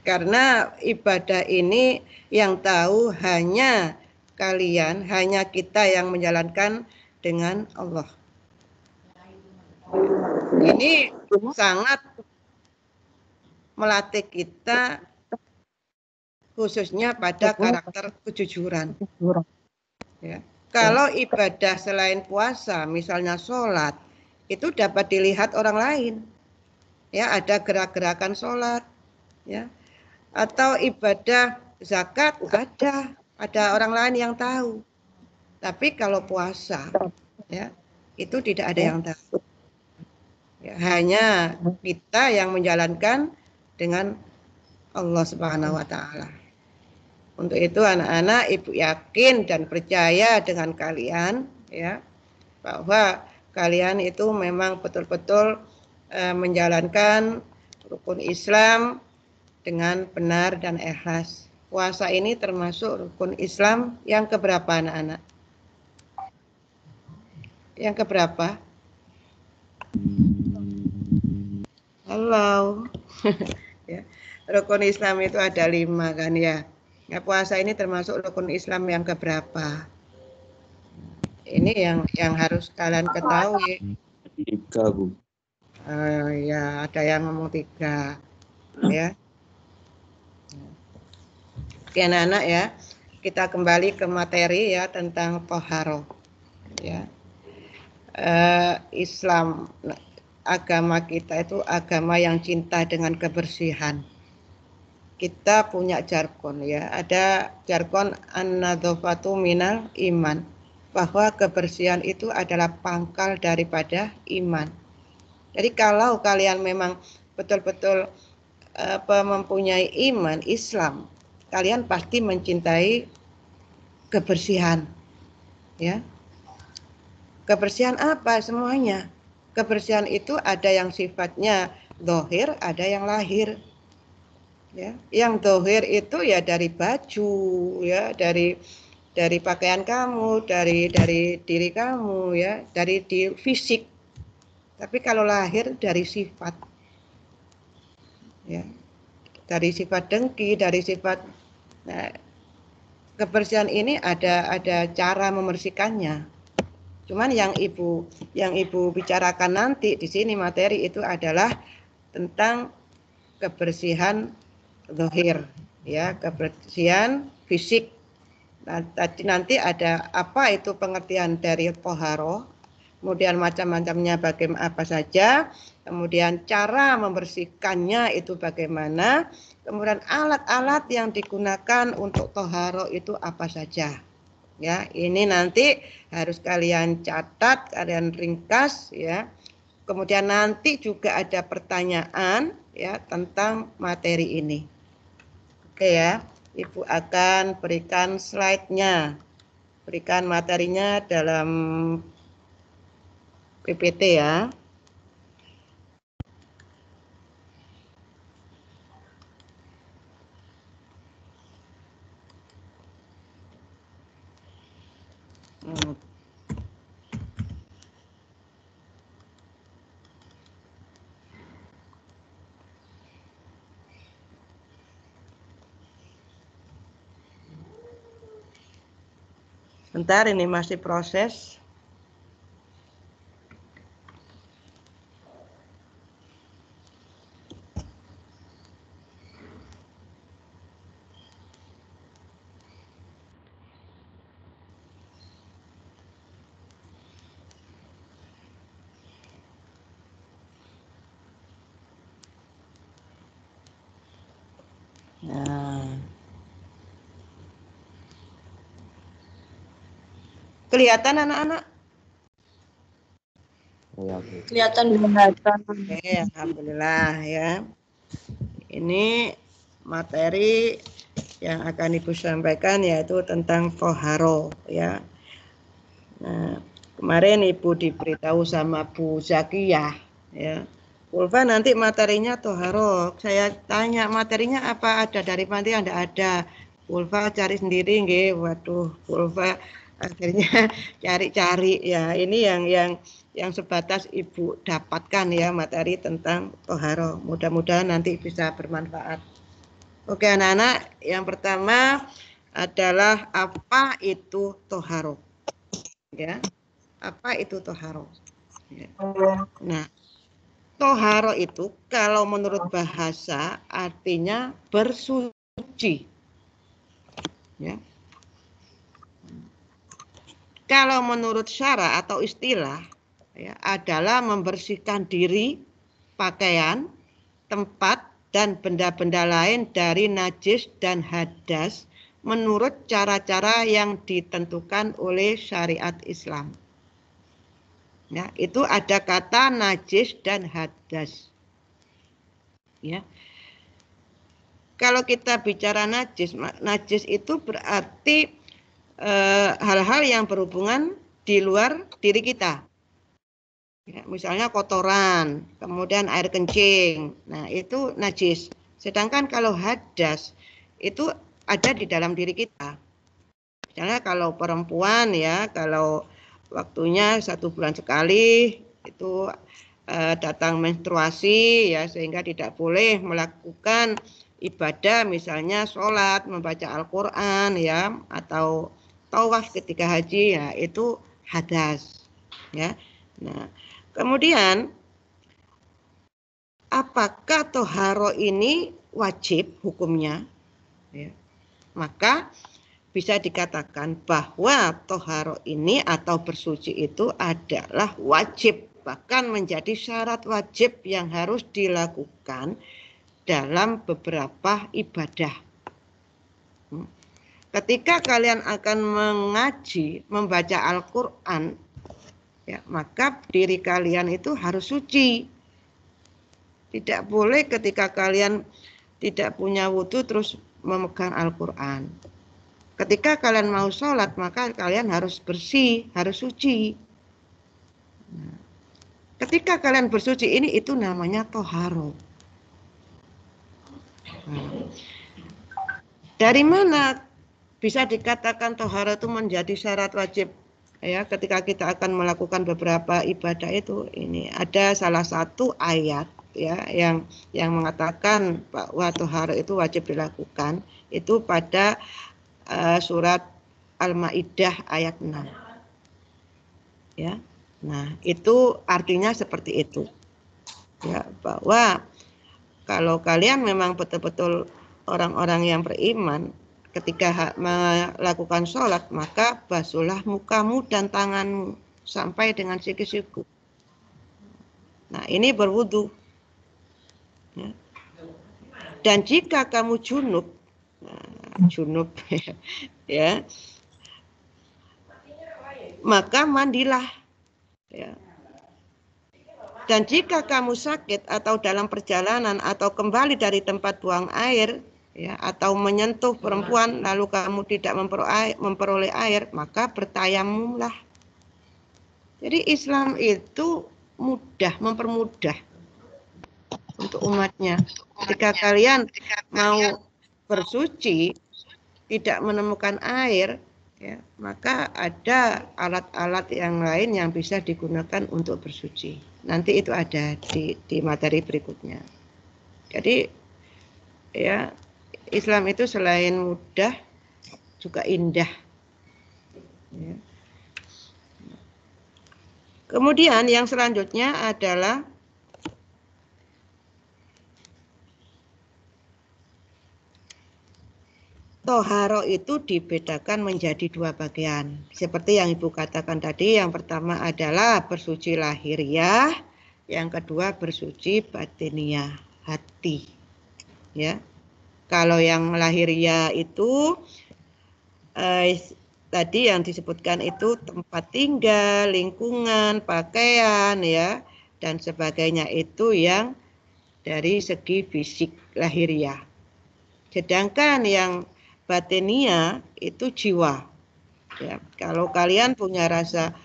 Karena ibadah ini yang tahu hanya kalian, hanya kita yang menjalankan dengan Allah. Ini sangat melatih kita khususnya pada karakter kejujuran. Ya. Kalau ibadah selain puasa, misalnya sholat, itu dapat dilihat orang lain. Ya, ada gerak-gerakan sholat, ya. Atau ibadah zakat ada orang lain yang tahu. Tapi kalau puasa, ya, itu tidak ada yang tahu. Ya, hanya kita yang menjalankan dengan Allah Subhanahu wa Ta'ala. Untuk itu anak-anak, Ibu yakin dan percaya dengan kalian ya, bahwa kalian itu memang betul-betul menjalankan rukun Islam dengan benar dan ikhlas. Puasa ini termasuk rukun Islam yang keberapa anak-anak? Yang keberapa? Halo. Ya. Rukun Islam itu ada 5 kan ya. Ya, puasa ini termasuk rukun Islam yang keberapa? Ini yang harus kalian ketahui. 3, Bu. Ya, ada yang ngomong 3. Ya. Oke anak-anak ya, kita kembali ke materi ya tentang toharoh. Ya. Islam, agama kita itu agama yang cinta dengan kebersihan. Kita punya jargon ya, ada jargon an-nadzafatu minal iman, bahwa kebersihan itu adalah pangkal daripada iman. Jadi kalau kalian memang betul-betul mempunyai iman Islam, kalian pasti mencintai kebersihan. Ya. Kebersihan apa? Semuanya. Kebersihan itu ada yang sifatnya zahir, ada yang lahir. Ya, yang zahir itu ya dari baju, ya, dari pakaian kamu, dari diri kamu, ya, dari fisik. Tapi kalau lahir dari sifat, ya, dari sifat dengki, dari sifat. Nah, kebersihan ini ada cara membersihkannya. Cuman yang ibu bicarakan nanti di sini materi itu adalah tentang kebersihan zahir, ya, kebersihan fisik. Nah, nanti ada apa itu pengertian dari toharo, kemudian macam-macamnya bagaimana apa saja, kemudian cara membersihkannya itu bagaimana, kemudian alat-alat yang digunakan untuk toharo itu apa saja. Ya, ini nanti harus kalian catat, kalian ringkas, ya. Kemudian nanti juga ada pertanyaan, ya, tentang materi ini. Oke ya, Ibu akan berikan slide-nya, berikan materinya dalam PPT ya. Bentar, ini masih proses. Nah, kelihatan anak-anak? Kelihatan. Oke, alhamdulillah ya. Ini materi yang akan Ibu sampaikan yaitu tentang toharo ya. Nah, kemarin Ibu diberitahu sama Bu Zakiyah ya. Ulfa nanti materinya toharo. Saya tanya materinya apa, ada dari panti? Tidak ada. Ulfa cari sendiri nggih. Waduh, Ulfa akhirnya cari-cari ya. Ini yang sebatas Ibu dapatkan ya, materi tentang toharo. Mudah-mudahan nanti bisa bermanfaat. Oke anak-anak, yang pertama adalah apa itu toharo? Ya, apa itu toharo? Ya. Nah, toharo itu kalau menurut bahasa artinya bersuci. Ya. Kalau menurut syara atau istilah ya, adalah membersihkan diri, pakaian, tempat, dan benda-benda lain dari najis dan hadas menurut cara-cara yang ditentukan oleh syariat Islam. Ya, itu ada kata najis dan hadas. Ya. Kalau kita bicara najis, najis itu berarti hal-hal yang berhubungan di luar diri kita. Ya, misalnya kotoran, kemudian air kencing. Nah, itu najis. Sedangkan kalau hadas itu ada di dalam diri kita. Misalnya kalau perempuan ya, kalau waktunya 1 bulan sekali itu datang menstruasi ya, sehingga tidak boleh melakukan ibadah misalnya sholat, membaca Al-Quran ya, atau tawaf ketika haji ya, itu hadas ya. Nah, kemudian apakah toharo ini wajib hukumnya ya? Maka bisa dikatakan bahwa toharo ini atau bersuci itu adalah wajib, bahkan menjadi syarat wajib yang harus dilakukan dalam beberapa ibadah. Ketika kalian akan mengaji, membaca Al-Quran, ya, maka diri kalian itu harus suci. Tidak boleh ketika kalian tidak punya wudhu terus memegang Al-Quran. Ketika kalian mau sholat, maka kalian harus bersih, harus suci. Nah, ketika kalian bersuci ini, itu namanya toharo. Nah, dari mana bisa dikatakan toharo itu menjadi syarat wajib? Ya, ketika kita akan melakukan beberapa ibadah itu, ini ada salah satu ayat ya yang mengatakan bahwa toharo itu wajib dilakukan, itu pada surat Al-Maidah ayat 6. Ya. Nah, itu artinya seperti itu. Ya, bahwa kalau kalian memang betul-betul orang-orang yang beriman, ketika melakukan sholat, maka basuhlah mukamu dan tanganmu sampai dengan siku-siku. Nah, ini berwudu. Ya. Dan jika kamu junub, ya, maka mandilah. Ya. Dan jika kamu sakit atau dalam perjalanan atau kembali dari tempat buang air, ya, atau menyentuh perempuan lalu kamu tidak memperoleh air, maka bertayamumlah. Jadi Islam itu mudah, mempermudah untuk umatnya. Ketika kalian mau bersuci, tidak menemukan air, ya, maka ada alat-alat yang lain yang bisa digunakan untuk bersuci. Nanti itu ada di materi berikutnya. Jadi ya, Islam itu selain mudah juga indah. Ya. Kemudian yang selanjutnya adalah toharo itu dibedakan menjadi dua bagian. Seperti yang Ibu katakan tadi, yang pertama adalah bersuci lahiriah, yang kedua bersuci batiniah, hati. Ya, kalau yang lahiriah itu tadi yang disebutkan itu tempat tinggal, lingkungan, pakaian, ya, dan sebagainya itu yang dari segi fisik lahiriah. Sedangkan yang batiniah itu jiwa. Ya, kalau kalian punya rasa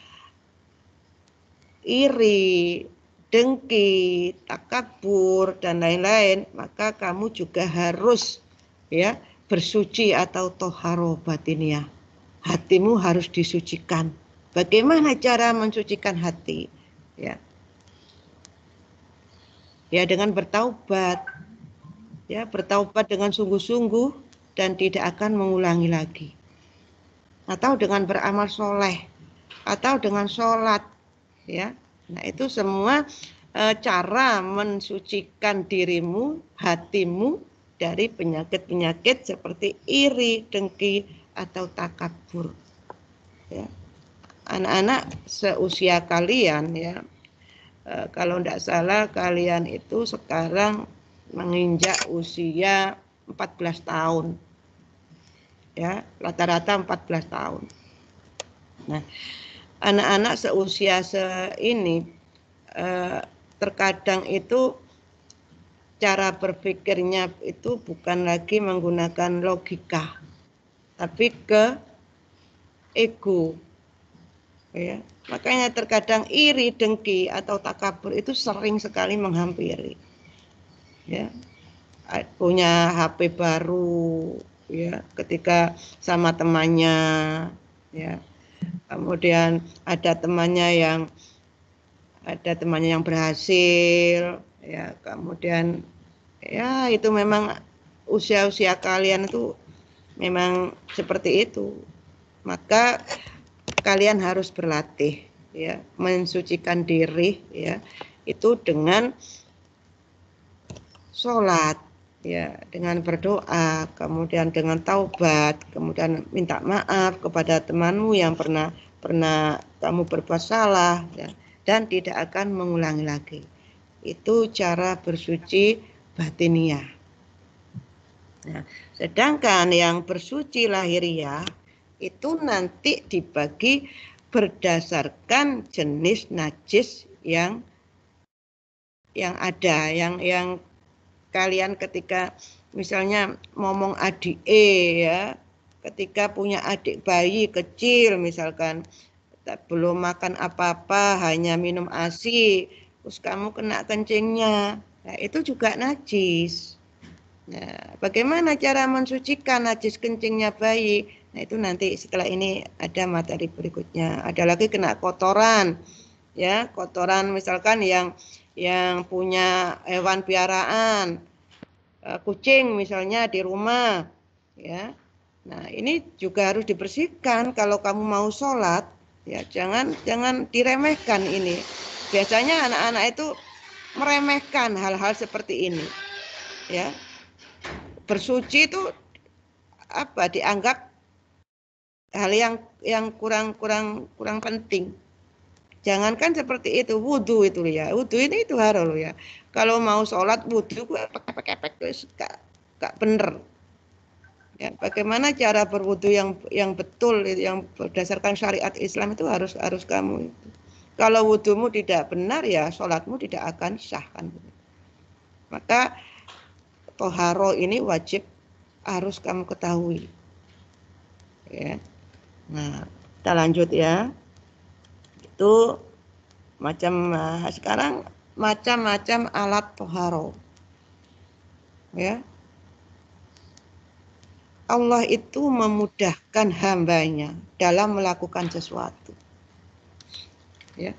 iri, dengki, takabur dan lain-lain, maka kamu juga harus, ya, bersuci atau toharo batiniah. Hatimu harus disucikan. Bagaimana cara mensucikan hati? Ya, ya dengan bertaubat. Ya, bertaubat dengan sungguh-sungguh dan tidak akan mengulangi lagi. Atau dengan beramal soleh, atau dengan sholat, ya. Nah, itu semua cara mensucikan dirimu, hatimu dari penyakit-penyakit seperti iri, dengki, atau takabur. Ya. Anak-anak seusia kalian, ya, kalau tidak salah kalian itu sekarang menginjak usia 14 tahun. Ya, rata-rata 14 tahun. Nah, anak-anak seusia ini terkadang itu cara berpikirnya itu bukan lagi menggunakan logika, tapi ke ego. Ya, makanya terkadang iri, dengki atau takabur itu sering sekali menghampiri. Ya, punya HP baru, ya, ketika sama temannya, ya, kemudian ada temannya yang berhasil, ya, kemudian ya itu memang usia-usia kalian itu memang seperti itu, maka kalian harus berlatih, ya, mensucikan diri, ya, itu dengan sholat, ya, dengan berdoa, kemudian dengan taubat, kemudian minta maaf kepada temanmu yang pernah kamu berbuat salah, ya, dan tidak akan mengulangi lagi. Itu cara bersuci batiniah. Nah, sedangkan yang bersuci lahiriah itu nanti dibagi berdasarkan jenis najis yang ada, yang kalian ketika misalnya ngomong adik ya, ketika punya adik bayi kecil misalkan belum makan apa-apa, hanya minum ASI, terus kamu kena kencingnya, nah, itu juga najis. Nah, bagaimana cara mensucikan najis kencingnya bayi? Nah, itu nanti setelah ini ada materi berikutnya. Ada lagi kena kotoran, ya, kotoran misalkan yang punya hewan piaraan, kucing misalnya di rumah, ya. Nah, ini juga harus dibersihkan kalau kamu mau sholat, Ya, jangan diremehkan ini. Biasanya anak-anak itu meremehkan hal-hal seperti ini. Ya. Bersuci itu apa? Dianggap hal yang kurang penting. Jangankan seperti itu, wudhu itu ya. Wudhu ini itu harus ya. Kalau mau sholat wudhu pakai gak bener. Ya, bagaimana cara berwudhu yang betul, yang berdasarkan syariat Islam itu harus kamu itu. Kalau wudhumu tidak benar ya sholatmu tidak akan sah kan. Maka toharo ini wajib harus kamu ketahui. Ya. Nah, kita lanjut ya. Itu sekarang macam-macam alat toharo. Ya. Allah itu memudahkan hambanya dalam melakukan sesuatu. Ya.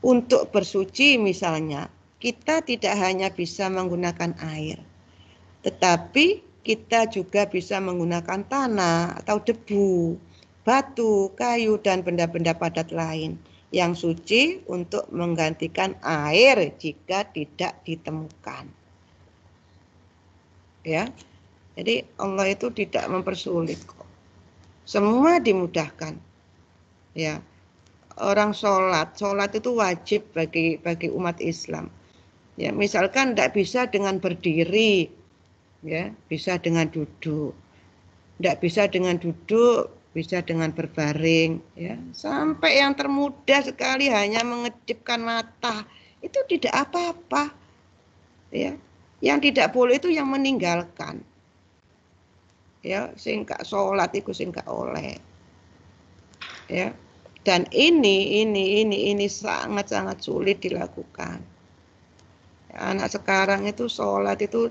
Untuk bersuci misalnya, kita tidak hanya bisa menggunakan air, tetapi kita juga bisa menggunakan tanah atau debu, batu, kayu, dan benda-benda padat lain yang suci untuk menggantikan air jika tidak ditemukan. Ya, jadi Allah itu tidak mempersulit kok. Semua dimudahkan. Ya. Orang sholat itu wajib bagi umat Islam. Ya, misalkan tidak bisa dengan berdiri, ya, bisa dengan duduk. Tidak bisa dengan duduk, bisa dengan berbaring, ya. Sampai yang termudah sekali hanya mengedipkan mata, itu tidak apa-apa. Ya. Yang tidak boleh itu yang meninggalkan. Ya, sing gak sholat itu sing gak oleh. Ya. Dan ini sangat-sangat sulit dilakukan. Anak sekarang itu sholat itu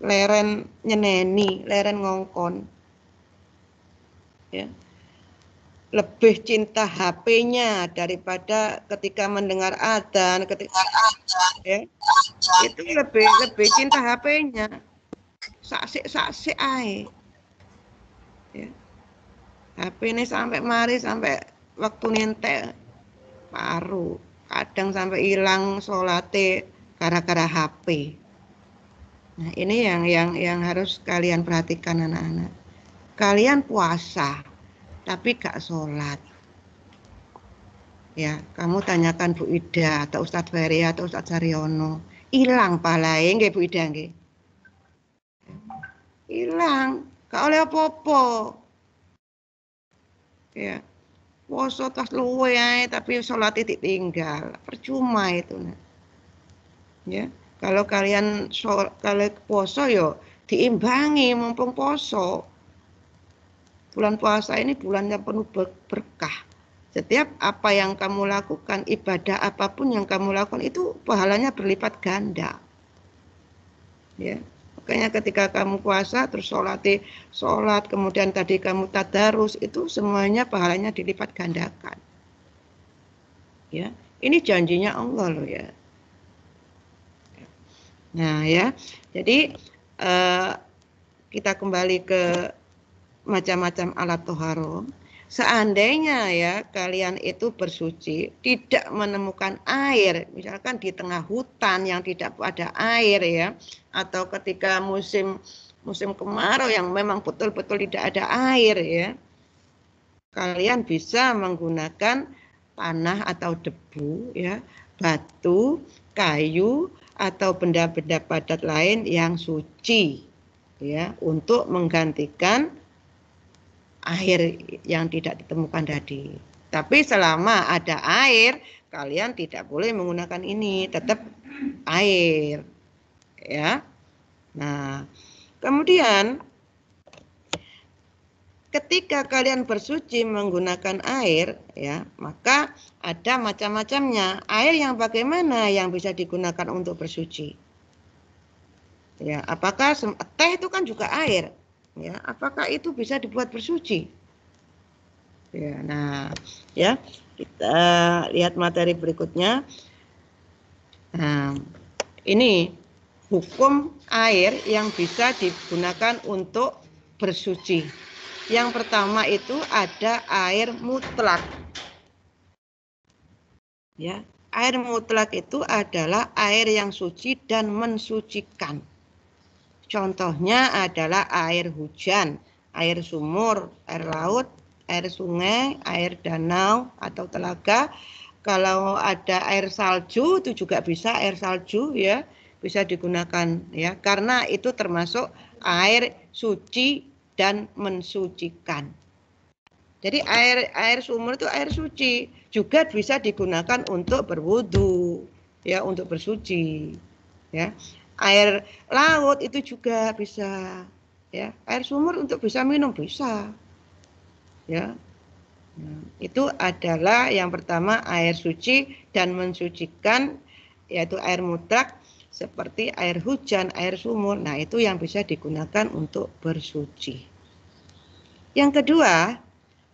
leren nyeneni, leren ngongkon. Ya. Lebih cinta HP-nya daripada ketika mendengar adzan, ya. Itu lebih cinta HP-nya. Saksik ae. Ya. HP ini sampai mari sampai waktu nyentek paru, kadang sampai hilang sholate gara-gara HP. Nah, ini yang harus kalian perhatikan anak-anak. Kalian puasa tapi gak sholat. Ya, kamu tanyakan Bu Ida atau Ustadz Ferry atau Ustadz Saryono, hilang palae nggih Bu Ida nggih. Hilang, gak oleh apa-apa. Ya. Poso tas luwe ae tapi sholat ditinggal, percuma itu. Ya, kalau kalian kalau poso yo diimbangi mumpung poso. Bulan puasa ini bulan yang penuh berkah. Setiap apa yang kamu lakukan, ibadah apapun yang kamu lakukan itu pahalanya berlipat ganda. Ya. Makanya ketika kamu puasa terus sholat kemudian tadi kamu tadarus itu semuanya pahalanya dilipat gandakan. Ya, ini janjinya Allah loh ya. Nah ya, jadi kita kembali ke macam-macam alat toharo. Seandainya ya kalian itu bersuci tidak menemukan air, misalkan di tengah hutan yang tidak ada air ya, atau ketika musim kemarau yang memang betul-betul tidak ada air ya, kalian bisa menggunakan tanah atau debu ya, batu, kayu atau benda-benda padat lain yang suci ya untuk menggantikan air yang tidak ditemukan tadi. Tapi selama ada air, kalian tidak boleh menggunakan ini, tetap air. Ya. Nah, kemudian ketika kalian bersuci menggunakan air, ya, maka ada macam-macamnya. Air yang bagaimana yang bisa digunakan untuk bersuci? Ya, apakah teh itu kan juga air? Ya, apakah itu bisa dibuat bersuci? Ya, nah, ya kita lihat materi berikutnya. Nah, ini hukum air yang bisa digunakan untuk bersuci. Yang pertama itu ada air mutlak. Ya, air mutlak itu adalah air yang suci dan mensucikan. Contohnya adalah air hujan, air sumur, air laut, air sungai, air danau atau telaga. Kalau ada air salju itu juga bisa air salju ya, bisa digunakan ya, karena itu termasuk air suci dan mensucikan. Jadi air sumur itu air suci, juga bisa digunakan untuk berwudu, ya, untuk bersuci, ya. Air laut itu juga bisa, ya. Air sumur untuk bisa minum bisa, ya. Nah, itu adalah yang pertama air suci dan mensucikan, yaitu air mutlak seperti air hujan, air sumur. Nah, itu yang bisa digunakan untuk bersuci. Yang kedua,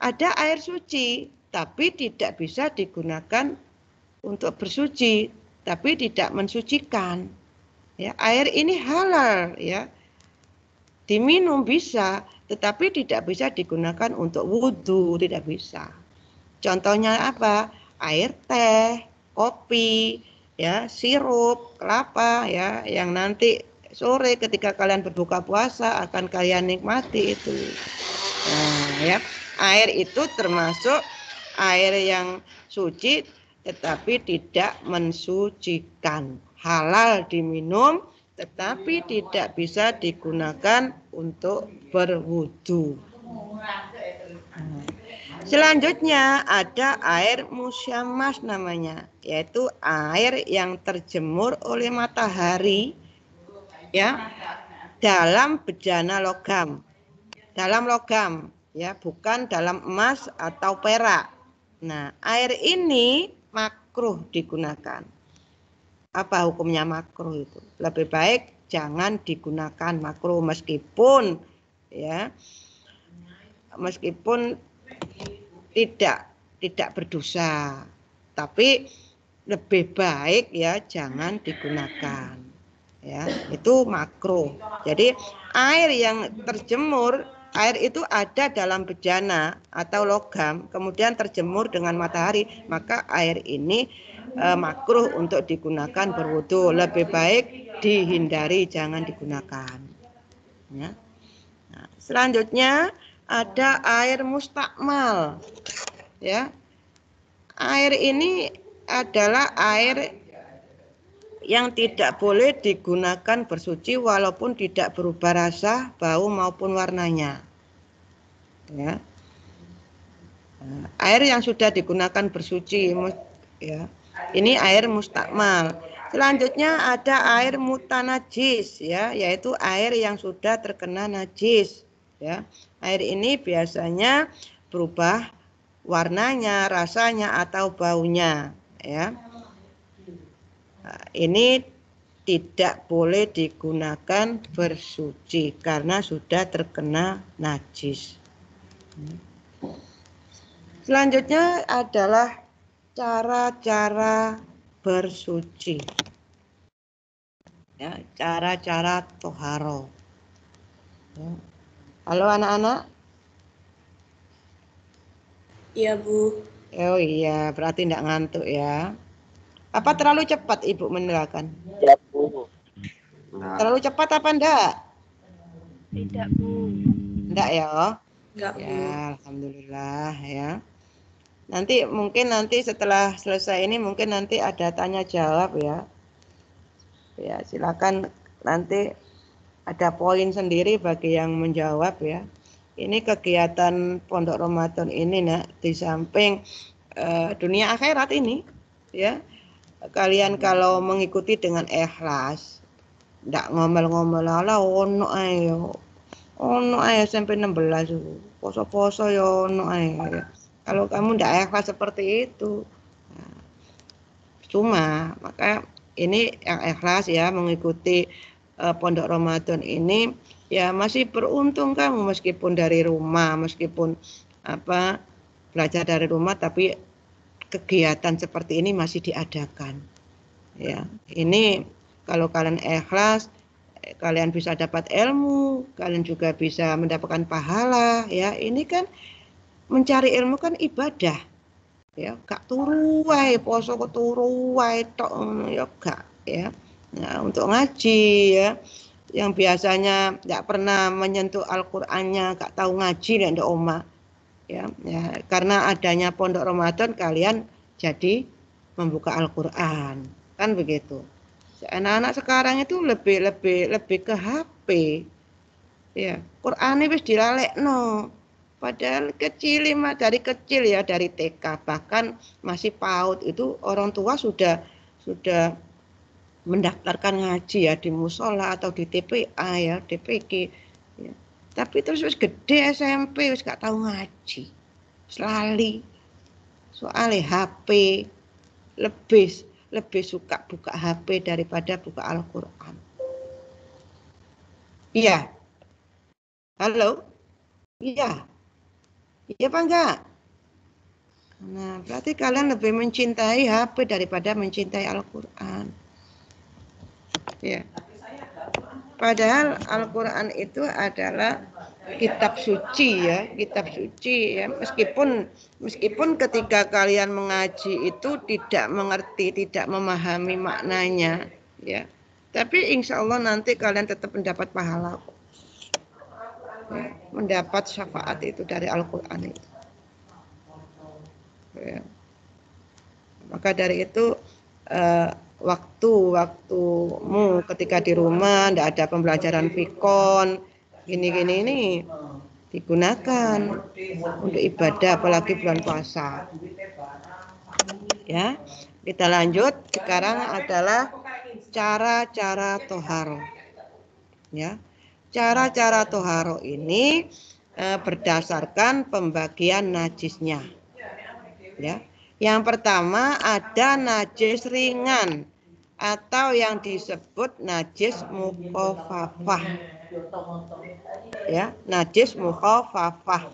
ada air suci, tapi tidak bisa digunakan untuk bersuci, tapi tidak mensucikan. Ya, air ini halal, ya, diminum bisa, tetapi tidak bisa digunakan untuk wudhu, tidak bisa. Contohnya apa? Air teh, kopi, ya, sirup, kelapa, ya, yang nanti sore ketika kalian berbuka puasa akan kalian nikmati itu. Nah, ya. Air itu termasuk air yang suci tetapi tidak mensucikan. Halal diminum tetapi tidak bisa digunakan untuk berwudu. Selanjutnya ada air musyammas namanya, yaitu air yang terjemur oleh matahari, ya, dalam bejana logam. Dalam logam, ya, bukan dalam emas atau perak. Nah, air ini makruh digunakan. Apa hukumnya makruh itu? Lebih baik jangan digunakan makruh, meskipun, ya, meskipun tidak berdosa, tapi lebih baik ya jangan digunakan. Ya, itu makruh. Jadi air yang terjemur, air itu ada dalam bejana atau logam, kemudian terjemur dengan matahari, maka air ini makruh untuk digunakan berwudu. Lebih baik dihindari, jangan digunakan. Ya. Nah, selanjutnya ada air mustakmal. Ya, air ini adalah air yang tidak boleh digunakan bersuci walaupun tidak berubah rasa, bau maupun warnanya. Ya. Air yang sudah digunakan bersuci, ya. Ini air mustakmal. Selanjutnya ada air mutanajis, ya, yaitu air yang sudah terkena najis, ya. Air ini biasanya berubah warnanya, rasanya atau baunya, ya. Nah, ini tidak boleh digunakan bersuci karena sudah terkena najis. Selanjutnya adalah cara-cara bersuci. Ya, cara-cara toharo. Ya. Halo anak-anak? Iya, Bu. Oh iya, berarti tidak ngantuk ya. Apa terlalu cepat Ibu menerangkan? Ya, Bu. Terlalu cepat apa enggak? Tidak, Bu. Enggak ya? Enggak, Bu. Ya, alhamdulillah ya. Nanti mungkin setelah selesai ini mungkin nanti ada tanya jawab ya. Ya, silakan nanti ada poin sendiri bagi yang menjawab ya. Ini kegiatan Pondok Ramadan ini, nak, di samping dunia akhirat ini, ya. Kalian kalau mengikuti dengan ikhlas, ndak ngomel-ngomel ala ono ae sampai 16 poso-poso ya ono ae. Kalau kamu ndak ikhlas seperti itu, nah, cuma maka ini yang ikhlas ya mengikuti Pondok Ramadan ini, ya masih beruntung kamu meskipun dari rumah, meskipun belajar dari rumah, tapi kegiatan seperti ini masih diadakan. Ya, ini kalau kalian ikhlas, kalian bisa dapat ilmu, kalian juga bisa mendapatkan pahala. Ya, ini kan mencari ilmu kan ibadah. Ya, gak turu wae, poso kok turu wae tok ya gak ya. Nah, untuk ngaji ya, yang biasanya tidak pernah menyentuh Al-Qur'annya, gak tahu ngaji nek ndek omah. Ya, karena adanya pondok Ramadan kalian jadi membuka Al-Qur'an. Kan begitu. Anak-anak sekarang itu lebih ke HP. Ya, Qur'ane wis dilalekno. Padahal dari kecil ya, dari TK bahkan masih PAUD itu orang tua sudah mendaftarkan ngaji ya di musola atau di TPA ya, DPG. Ya. Tapi terus wis gede SMP wis gak tahu ngaji. Selali soalnya HP lebih suka buka HP daripada buka Al-Qur'an. Iya. Halo? Iya. Iya apa enggak? Nah, berarti kalian lebih mencintai HP daripada mencintai Al-Qur'an. Ya. Padahal Al-Qur'an itu adalah kitab suci ya, kitab suci ya. Meskipun ketika kalian mengaji itu tidak mengerti, tidak memahami maknanya ya. Tapi insya Allah nanti kalian tetap mendapat pahala. Ya, mendapat syafaat itu dari Al-Qur'an itu. Ya. Maka dari itu waktumu ketika di rumah tidak ada pembelajaran fikon gini-gini ini digunakan untuk ibadah apalagi bulan puasa. Ya, kita lanjut. Sekarang adalah cara-cara toharo. Ya, cara-cara toharo ini berdasarkan pembagian najisnya. Ya, yang pertama ada najis ringan atau yang disebut najis mukhafafah. Ya, najis mukhafafah.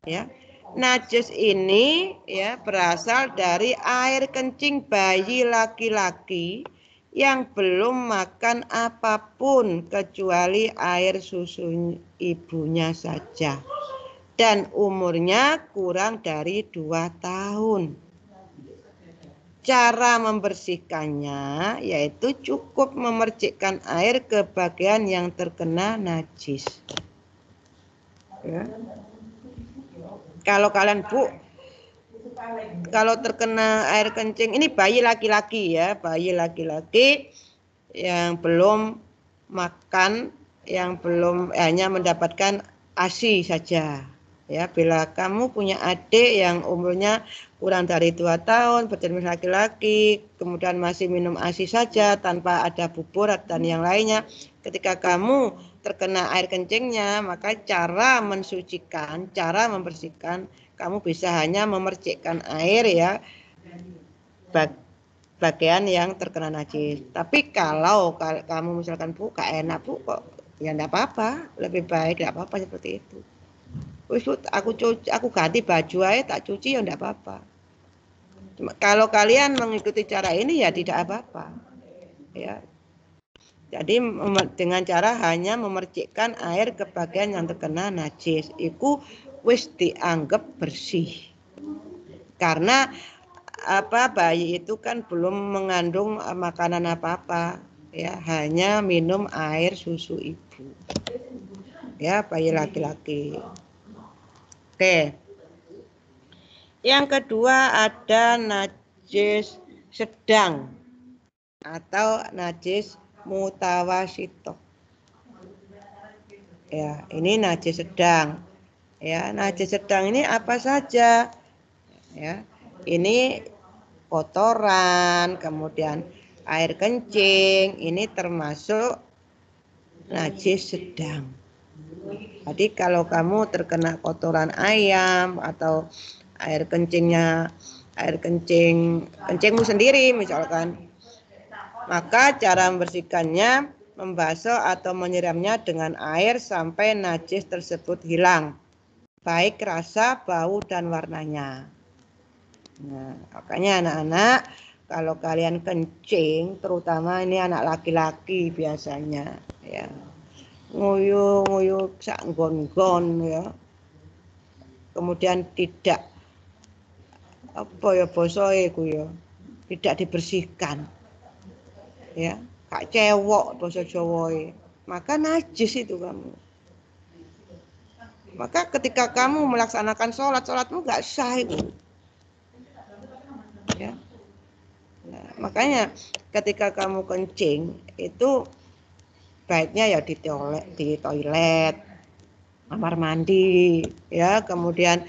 Ya. Najis ini ya berasal dari air kencing bayi laki-laki yang belum makan apapun kecuali air susu ibunya saja dan umurnya kurang dari 2 tahun. Cara membersihkannya yaitu cukup memercikkan air ke bagian yang terkena najis. Ya. Kalau kalian kalau terkena air kencing, ini bayi laki-laki ya, bayi laki-laki yang belum makan, yang belum hanya mendapatkan ASI saja. Ya, bila kamu punya adik yang umurnya kurang dari 2 tahun, berjenis laki-laki, kemudian masih minum ASI saja tanpa ada bubur dan yang lainnya, ketika kamu terkena air kencingnya, maka cara mensucikan, cara membersihkan, kamu bisa hanya memercikkan air ya, bagian yang terkena najis. Tapi kalau kamu misalkan Bu, gak enak Bu, kok ya enggak apa-apa, lebih baik enggak apa-apa seperti itu. Wis aku ganti baju aja tak cuci ya enggak apa-apa. Cuma kalau kalian mengikuti cara ini ya tidak apa-apa. Ya. Jadi dengan cara hanya memercikkan air ke bagian yang terkena najis, itu wis dianggap bersih. Karena bayi itu kan belum mengandung makanan apa-apa, ya, hanya minum air susu ibu. Ya, bayi laki-laki. Oke. Yang kedua ada najis sedang atau najis mutawasito. Ya, ini najis sedang. Ya, najis sedang ini apa saja? Ya, ini kotoran, kemudian air kencing, ini termasuk najis sedang. Jadi kalau kamu terkena kotoran ayam atau air kencingmu sendiri misalkan, maka cara membersihkannya membasuh atau menyiramnya dengan air sampai najis tersebut hilang, baik rasa, bau, dan warnanya. Nah, makanya anak-anak kalau kalian kencing, terutama ini anak laki-laki biasanya, ya, nguyuh sak nggon-nggon ya, kemudian tidak apa ya bosoe ku ya tidak dibersihkan, ya kak cewok basa Jawa, maka najis itu kamu. Maka ketika kamu melaksanakan sholatmu nggak sah itu, ya. Nah, makanya ketika kamu kencing itu baiknya ya di toilet, kamar mandi, ya, kemudian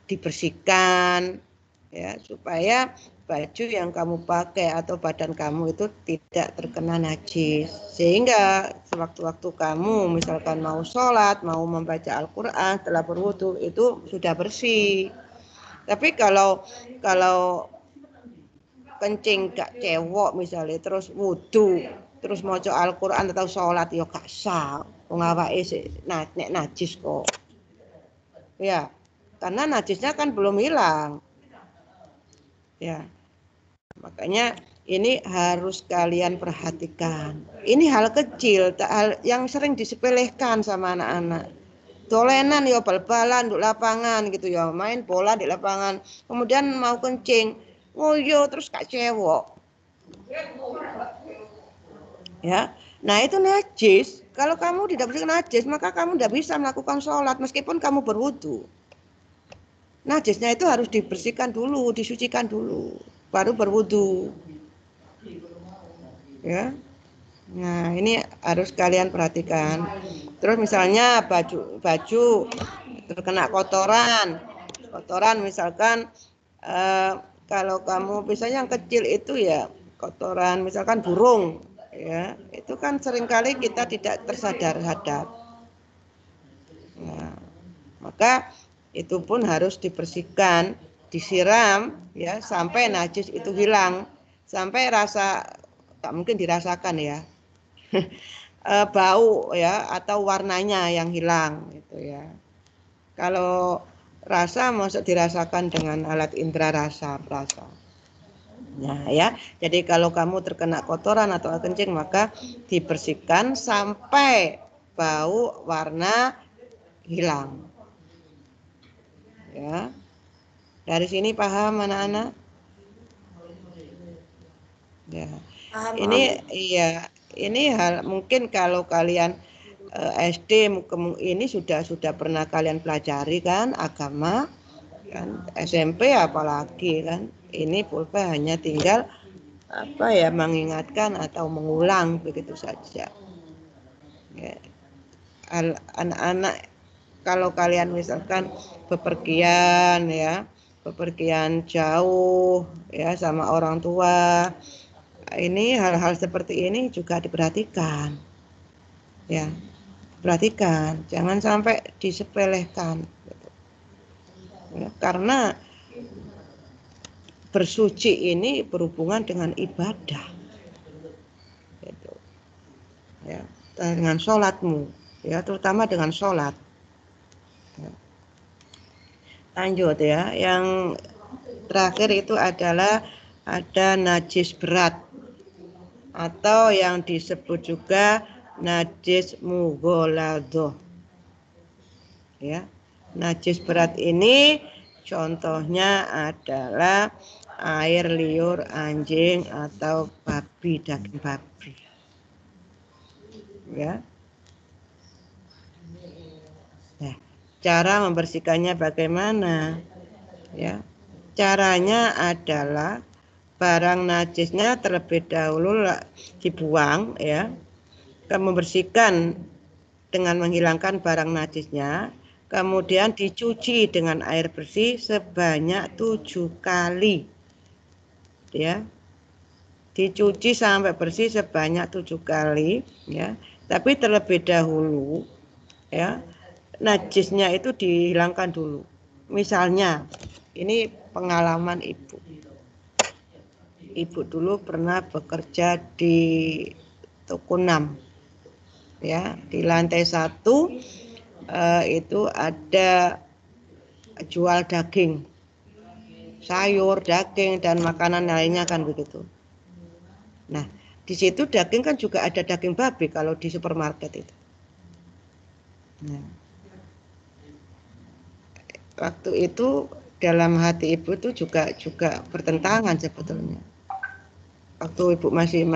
dibersihkan, ya, supaya baju yang kamu pakai atau badan kamu itu tidak terkena najis, sehingga sewaktu-waktu kamu misalkan mau sholat, mau membaca Al-Quran setelah berwudu itu sudah bersih. Tapi kalau kencing gak cewek misalnya terus wudu terus maca Al-Quran atau sholat ya gak sah, ngawake nek najis kok, ya, karena najisnya kan belum hilang, ya. Makanya ini harus kalian perhatikan. Ini hal kecil, hal yang sering disepelekan sama anak-anak. Dolenan ya bal-balan di lapangan gitu ya, main bola di lapangan, kemudian mau kencing, ngoyo terus gak cewek. Ya, nah itu najis. Kalau kamu tidak bersih najis, maka kamu tidak bisa melakukan sholat meskipun kamu berwudu. Najisnya itu harus dibersihkan dulu, disucikan dulu, baru berwudu. Ya, nah ini harus kalian perhatikan. Terus misalnya baju terkena kotoran misalkan kalau kamu misalnya yang kecil itu ya kotoran misalkan burung. Ya, itu kan seringkali kita tidak tersadar-sadar. Nah, maka itu pun harus dibersihkan, disiram, ya, sampai najis itu hilang, sampai rasa tak mungkin dirasakan ya, bau ya atau warnanya yang hilang, gitu ya. Kalau rasa masuk dirasakan dengan alat indera rasa. Nah ya, jadi kalau kamu terkena kotoran atau kencing maka dibersihkan sampai bau warna hilang. Ya, dari sini paham anak-anak? Ya, ini iya, ini hal mungkin kalau kalian SD ini sudah pernah kalian pelajari kan agama, kan SMP apalagi kan. Ini pulpen hanya tinggal apa ya mengingatkan atau mengulang begitu saja. Ya. Anak-anak kalau kalian misalkan bepergian jauh ya sama orang tua, ini hal-hal seperti ini juga diperhatikan. Ya, perhatikan, jangan sampai disepelekan. Ya, karena bersuci ini berhubungan dengan ibadah, gitu. Ya, dengan sholatmu, ya, terutama dengan sholat. Ya. Lanjut ya, yang terakhir itu adalah ada najis berat atau yang disebut juga najis mughaladhah. Ya, najis berat ini contohnya adalah air liur anjing atau babi, daging babi. Ya. Nah, cara membersihkannya bagaimana? Ya. Caranya adalah barang najisnya terlebih dahulu dibuang ya. Membersihkan dengan menghilangkan barang najisnya, kemudian dicuci dengan air bersih sebanyak 7 kali. Ya, dicuci sampai bersih sebanyak 7 kali ya, tapi terlebih dahulu ya najisnya itu dihilangkan dulu. Misalnya ini pengalaman ibu dulu pernah bekerja di toko 6 ya, di lantai 1 itu ada jual daging, sayur, daging, dan makanan lainnya kan begitu. Nah, di situ daging kan juga ada daging babi kalau di supermarket itu. Nah, waktu itu dalam hati ibu itu juga bertentangan sebetulnya. Waktu ibu masih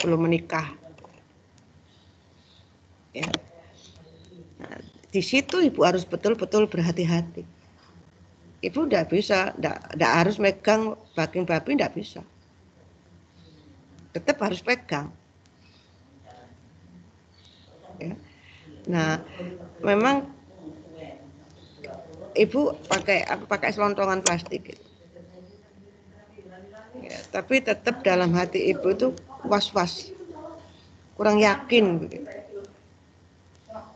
belum menikah. Ya. Nah, di situ ibu harus betul-betul berhati-hati. Ibu tidak bisa, tidak harus megang daging babi, tidak bisa. Tetap harus pegang. Ya. Nah, memang ibu pakai selontongan plastik. Ya, tapi tetap dalam hati ibu itu was-was, kurang yakin.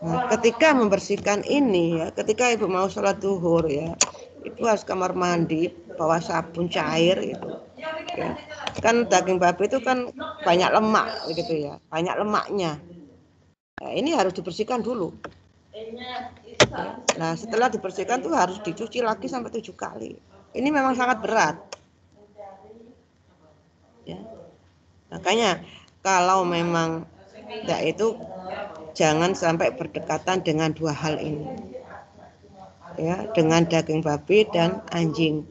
Nah, ketika membersihkan ini, ya, ketika ibu mau sholat zuhur, ya, ibu harus kamar mandi, bawa sabun cair, gitu. Ya. Kan daging babi itu kan banyak lemak, gitu ya, banyak lemaknya. Nah, ini harus dibersihkan dulu. Nah, setelah dibersihkan tuh harus dicuci lagi sampai 7 kali. Ini memang sangat berat. Ya. Makanya kalau memang itu jangan sampai berdekatan dengan dua hal ini. Ya, dengan daging babi dan anjing.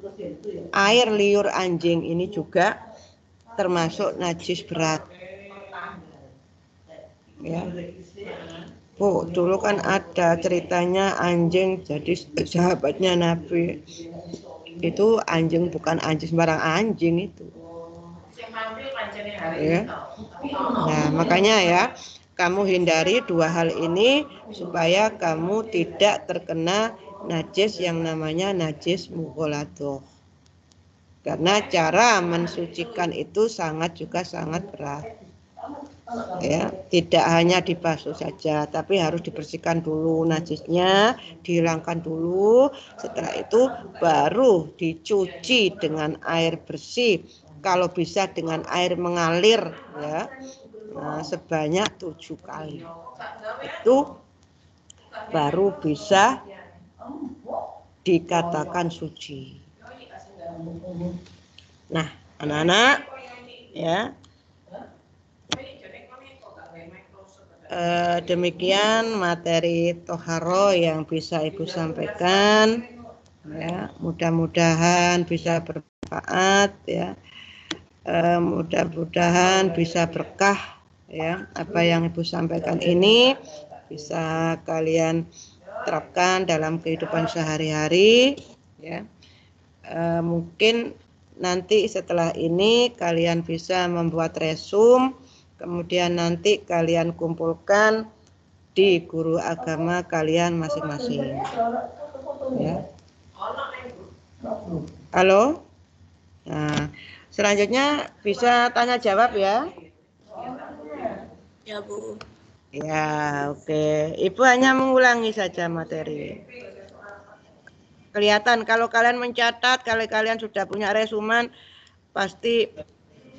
Air liur anjing ini juga termasuk najis berat. Ya. Oh, dulu kan ada ceritanya anjing jadi sahabatnya Nabi. Itu anjing bukan anjing sembarang anjing itu. Ya. Nah, makanya ya, kamu hindari dua hal ini supaya kamu tidak terkena najis yang namanya najis mughalathah. Karena cara mensucikan itu sangat berat. Ya, tidak hanya dibasuh saja, tapi harus dibersihkan dulu najisnya, dihilangkan dulu. Setelah itu baru dicuci dengan air bersih. Kalau bisa dengan air mengalir, ya, nah, sebanyak 7 kali. Itu baru bisa dikatakan suci. Nah, anak-anak, ya. Demikian materi toharo yang bisa ibu sampaikan, ya, mudah-mudahan bisa bermanfaat, ya, mudah-mudahan bisa berkah, ya, apa yang ibu sampaikan ini bisa kalian terapkan dalam kehidupan sehari-hari, ya. Mungkin nanti setelah ini kalian bisa membuat resume. Kemudian nanti kalian kumpulkan di guru agama kalian masing-masing. Ya. Halo? Nah, selanjutnya bisa tanya jawab ya? Ya, Bu. Ya, oke. Ibu hanya mengulangi saja materi. Kelihatan kalau kalian mencatat, kalau kalian sudah punya resumen, pasti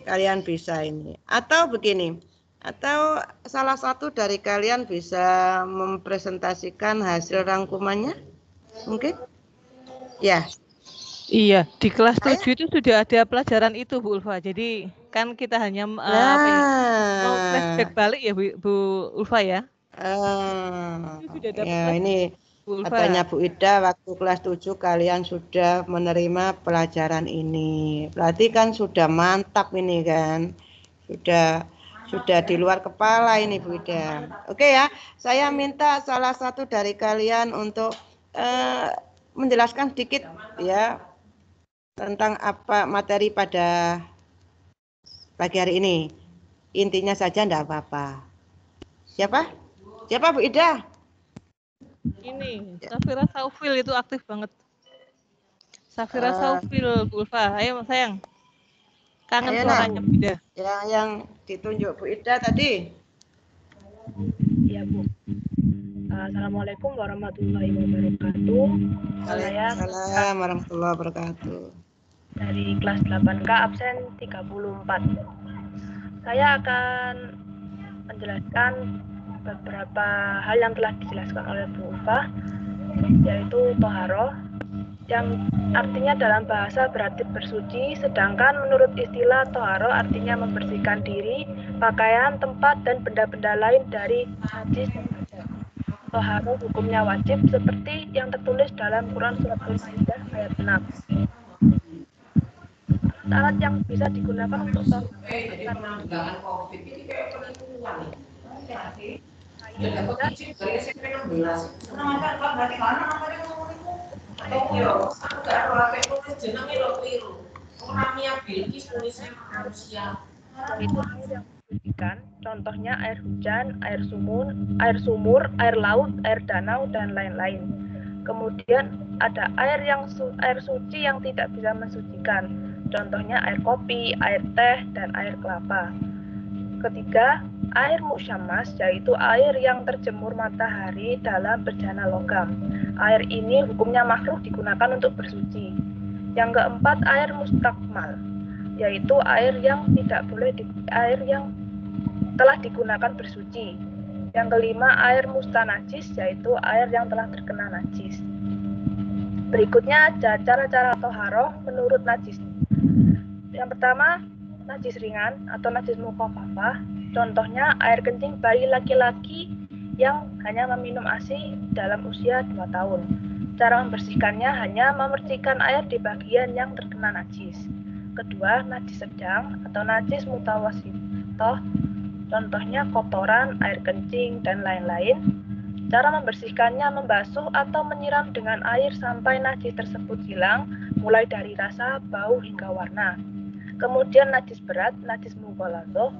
kalian bisa ini. Atau begini, atau salah satu dari kalian bisa mempresentasikan hasil rangkumannya, mungkin? Ya. Iya, di kelas 7 itu sudah ada pelajaran itu, Bu Ulfa. Jadi kan kita hanya mau flashback balik ya, Bu Ulfa ya. Itu sudah ada ya, ini Bu Ulfa. katanya Bu Ida waktu kelas 7 kalian sudah menerima pelajaran ini. Berarti kan sudah mantap ini kan. Sudah di luar kepala ini Bu Ida. Oke ya, saya minta salah satu dari kalian untuk menjelaskan sedikit ya tentang apa materi pada pagi hari ini. Intinya saja enggak apa-apa. Siapa? Siapa Bu Ida? Ini, Safira Saufil itu aktif banget. Safira Saufil, Bu Ulfa. Ayo sayang. Kangen suaranya Bu Ida. Yang ditunjuk Bu Ida tadi. Ya, Bu. Assalamualaikum warahmatullahi wabarakatuh. Waalaikumsalam warahmatullahi wabarakatuh. Dari kelas 8K absen 34. Saya akan menjelaskan beberapa hal yang telah dijelaskan oleh Bu Ulfa, yaitu toharo, yang artinya dalam bahasa berarti bersuci, sedangkan menurut istilah toharo artinya membersihkan diri, pakaian, tempat, dan benda-benda lain dari najis. Toharo hukumnya wajib seperti yang tertulis dalam Quran Surat Al-Maidah ayat 6. Alat yang bisa digunakan untuk toharo yaitu air yang dibersihkan, contohnya air hujan, air sumur, air laut, air danau, dan lain-lain. Kemudian ada air suci yang tidak bisa mensucikan, contohnya air kopi, air teh, dan air kelapa. Ketiga, air musyammas, yaitu air yang terjemur matahari dalam bejana logam. Air ini hukumnya makruh digunakan untuk bersuci. Yang keempat, air mustakmal, yaitu air yang telah digunakan bersuci. Yang kelima, air mustanajis, yaitu air yang telah terkena najis. Berikutnya ada cara-cara toharoh menurut najis. Yang pertama, najis ringan atau najis mukhafafah, contohnya air kencing bayi laki-laki yang hanya meminum ASI dalam usia 2 tahun. Cara membersihkannya hanya memercikkan air di bagian yang terkena najis. Kedua, najis sedang atau najis mutawasitoh, contohnya kotoran, air kencing, dan lain-lain. Cara membersihkannya membasuh atau menyiram dengan air sampai najis tersebut hilang, mulai dari rasa, bau, hingga warna. Kemudian najis berat, najis mughaladzah,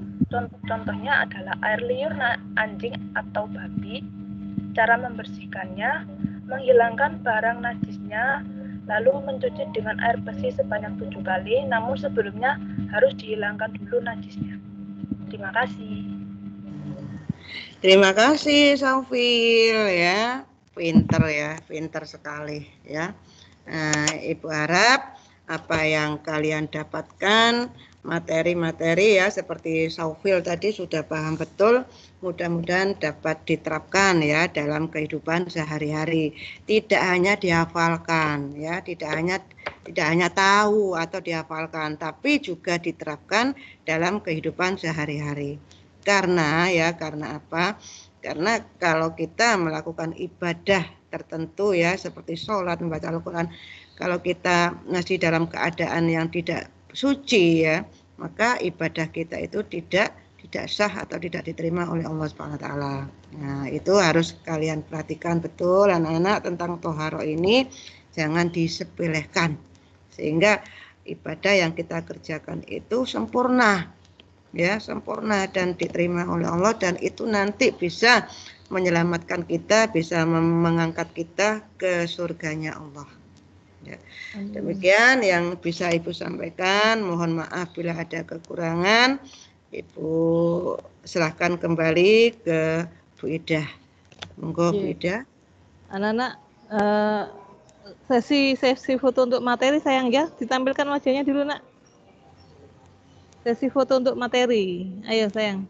contohnya adalah air liur anjing atau babi. Cara membersihkannya, menghilangkan barang najisnya, lalu mencuci dengan air bersih sebanyak 7 kali, namun sebelumnya harus dihilangkan dulu najisnya. Terima kasih. Terima kasih Saufil ya, pinter sekali ya. Ibu harap apa yang kalian dapatkan materi-materi ya seperti Saufil tadi sudah paham betul, mudah-mudahan dapat diterapkan ya dalam kehidupan sehari-hari. Tidak hanya dihafalkan ya, tidak hanya tahu atau dihafalkan, tapi juga diterapkan dalam kehidupan sehari-hari. Karena apa? Karena kalau kita melakukan ibadah tertentu ya seperti sholat, membaca Al-Quran, kalau kita masih dalam keadaan yang tidak suci ya, maka ibadah kita itu tidak sah atau tidak diterima oleh Allah SWT. Nah, itu harus kalian perhatikan betul anak-anak tentang toharo ini, jangan disepelekan sehingga ibadah yang kita kerjakan itu sempurna ya, sempurna dan diterima oleh Allah, dan itu nanti bisa menyelamatkan kita, bisa mengangkat kita ke surganya Allah. Ya. Demikian yang bisa Ibu sampaikan. Mohon maaf bila ada kekurangan. Ibu silahkan kembali ke Bu Ida. Monggo Bu Ida. Anak-anak, sesi foto untuk materi sayang ya, ditampilkan wajahnya dulu nak. Sesi foto untuk materi, ayo sayang.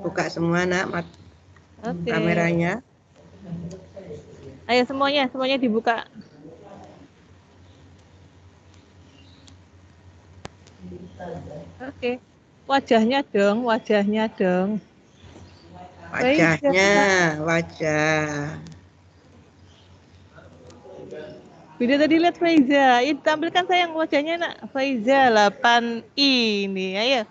Buka semua nak kameranya. Ayo semuanya dibuka. Oke. Wajahnya dong. Wajah. Bida tadi lihat Faiza. Ini tampilkan sayang wajahnya nak. Faiza 8 ini. Ayo.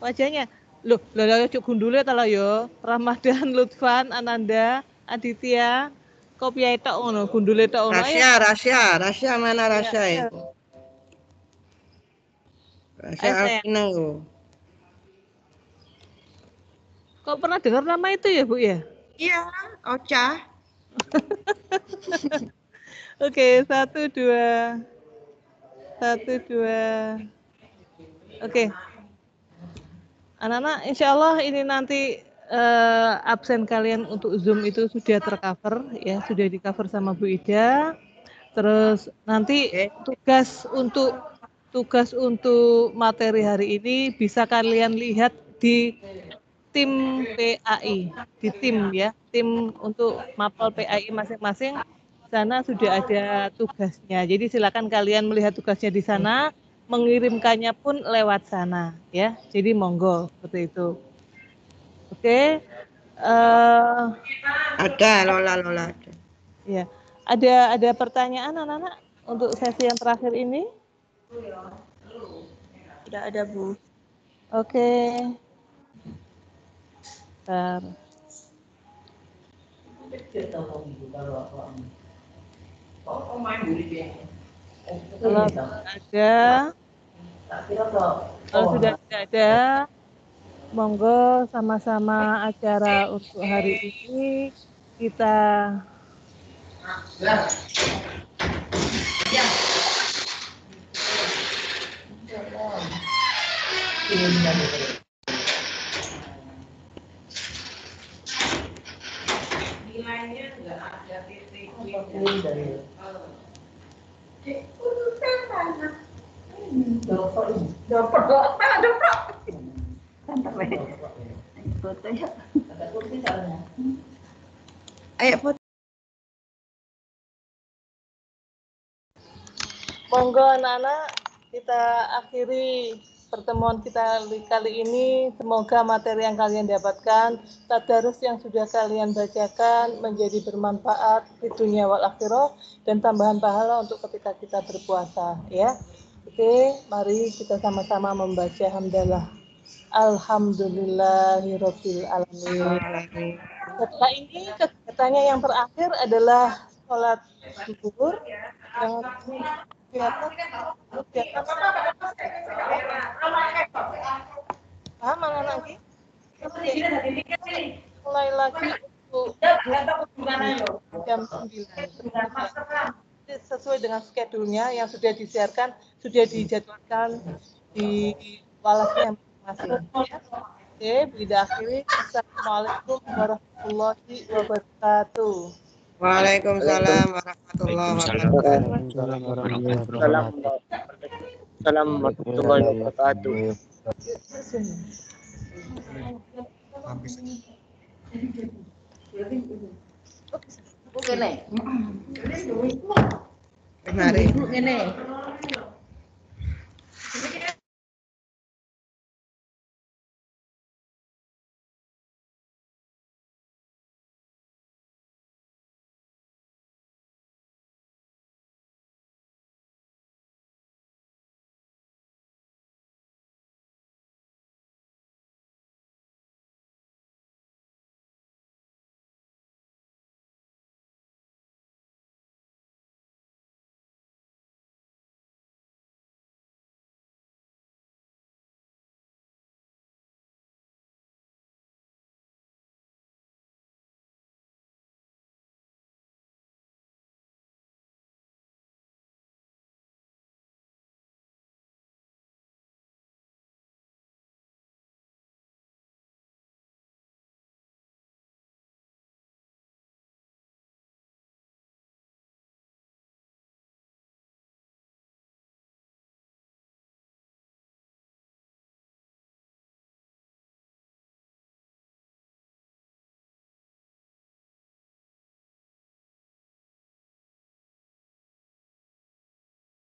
Wajahnya. Loh, cuk gundule ta lah yo. Ramadan, Lutfan, Ananda, Aditya, Kopiah tok ngono, gundule tok ngono. Rasya mana Rasya itu? Rasya Alvina. Kok pernah dengar nama itu ya, Bu ya? Iya, Ocha. Oke, 1, 2. Oke. Anak-anak, insya Allah ini nanti absen kalian untuk Zoom itu sudah tercover ya, sudah di cover sama Bu Ida. Terus nanti tugas untuk materi hari ini bisa kalian lihat di tim PAI, di tim ya, tim untuk mapel PAI masing-masing. Sana sudah ada tugasnya. Jadi silakan kalian melihat tugasnya di sana, mengirimkannya pun lewat sana ya. Jadi monggo seperti itu. Oke. Ada Lola. Ya, ada pertanyaan anak-anak untuk sesi yang terakhir ini? Tidak ada, Bu. Oke. Bentar. Kalau sudah tidak ada, monggo sama-sama acara untuk hari ini kita nilainya nggak ada titik. Ayo foto. monggo anak-anak kita akhiri pertemuan kita kali ini. Semoga materi yang kalian dapatkan, tadarus yang sudah kalian bacakan menjadi bermanfaat di dunia wal akhirah dan tambahan pahala untuk ketika kita berpuasa, ya. Oke, mari kita sama-sama membaca hamdalah. Alhamdulillahirabbil alamin. Setelah ini kegiatannya yang terakhir adalah sholat zuhur. Paham anak-anak lagi? Mulai lagi untuk jam 9. Sesuai dengan schedule-nya yang sudah disiarkan, sudah dijadwalkan di walasnya masing-masing. Oke, bila akhiri, Assalamualaikum warahmatullahi wabarakatuh. Waalaikumsalam warahmatullahi wabarakatuh. Assalamualaikum warahmatullahi wabarakatuh. Mari.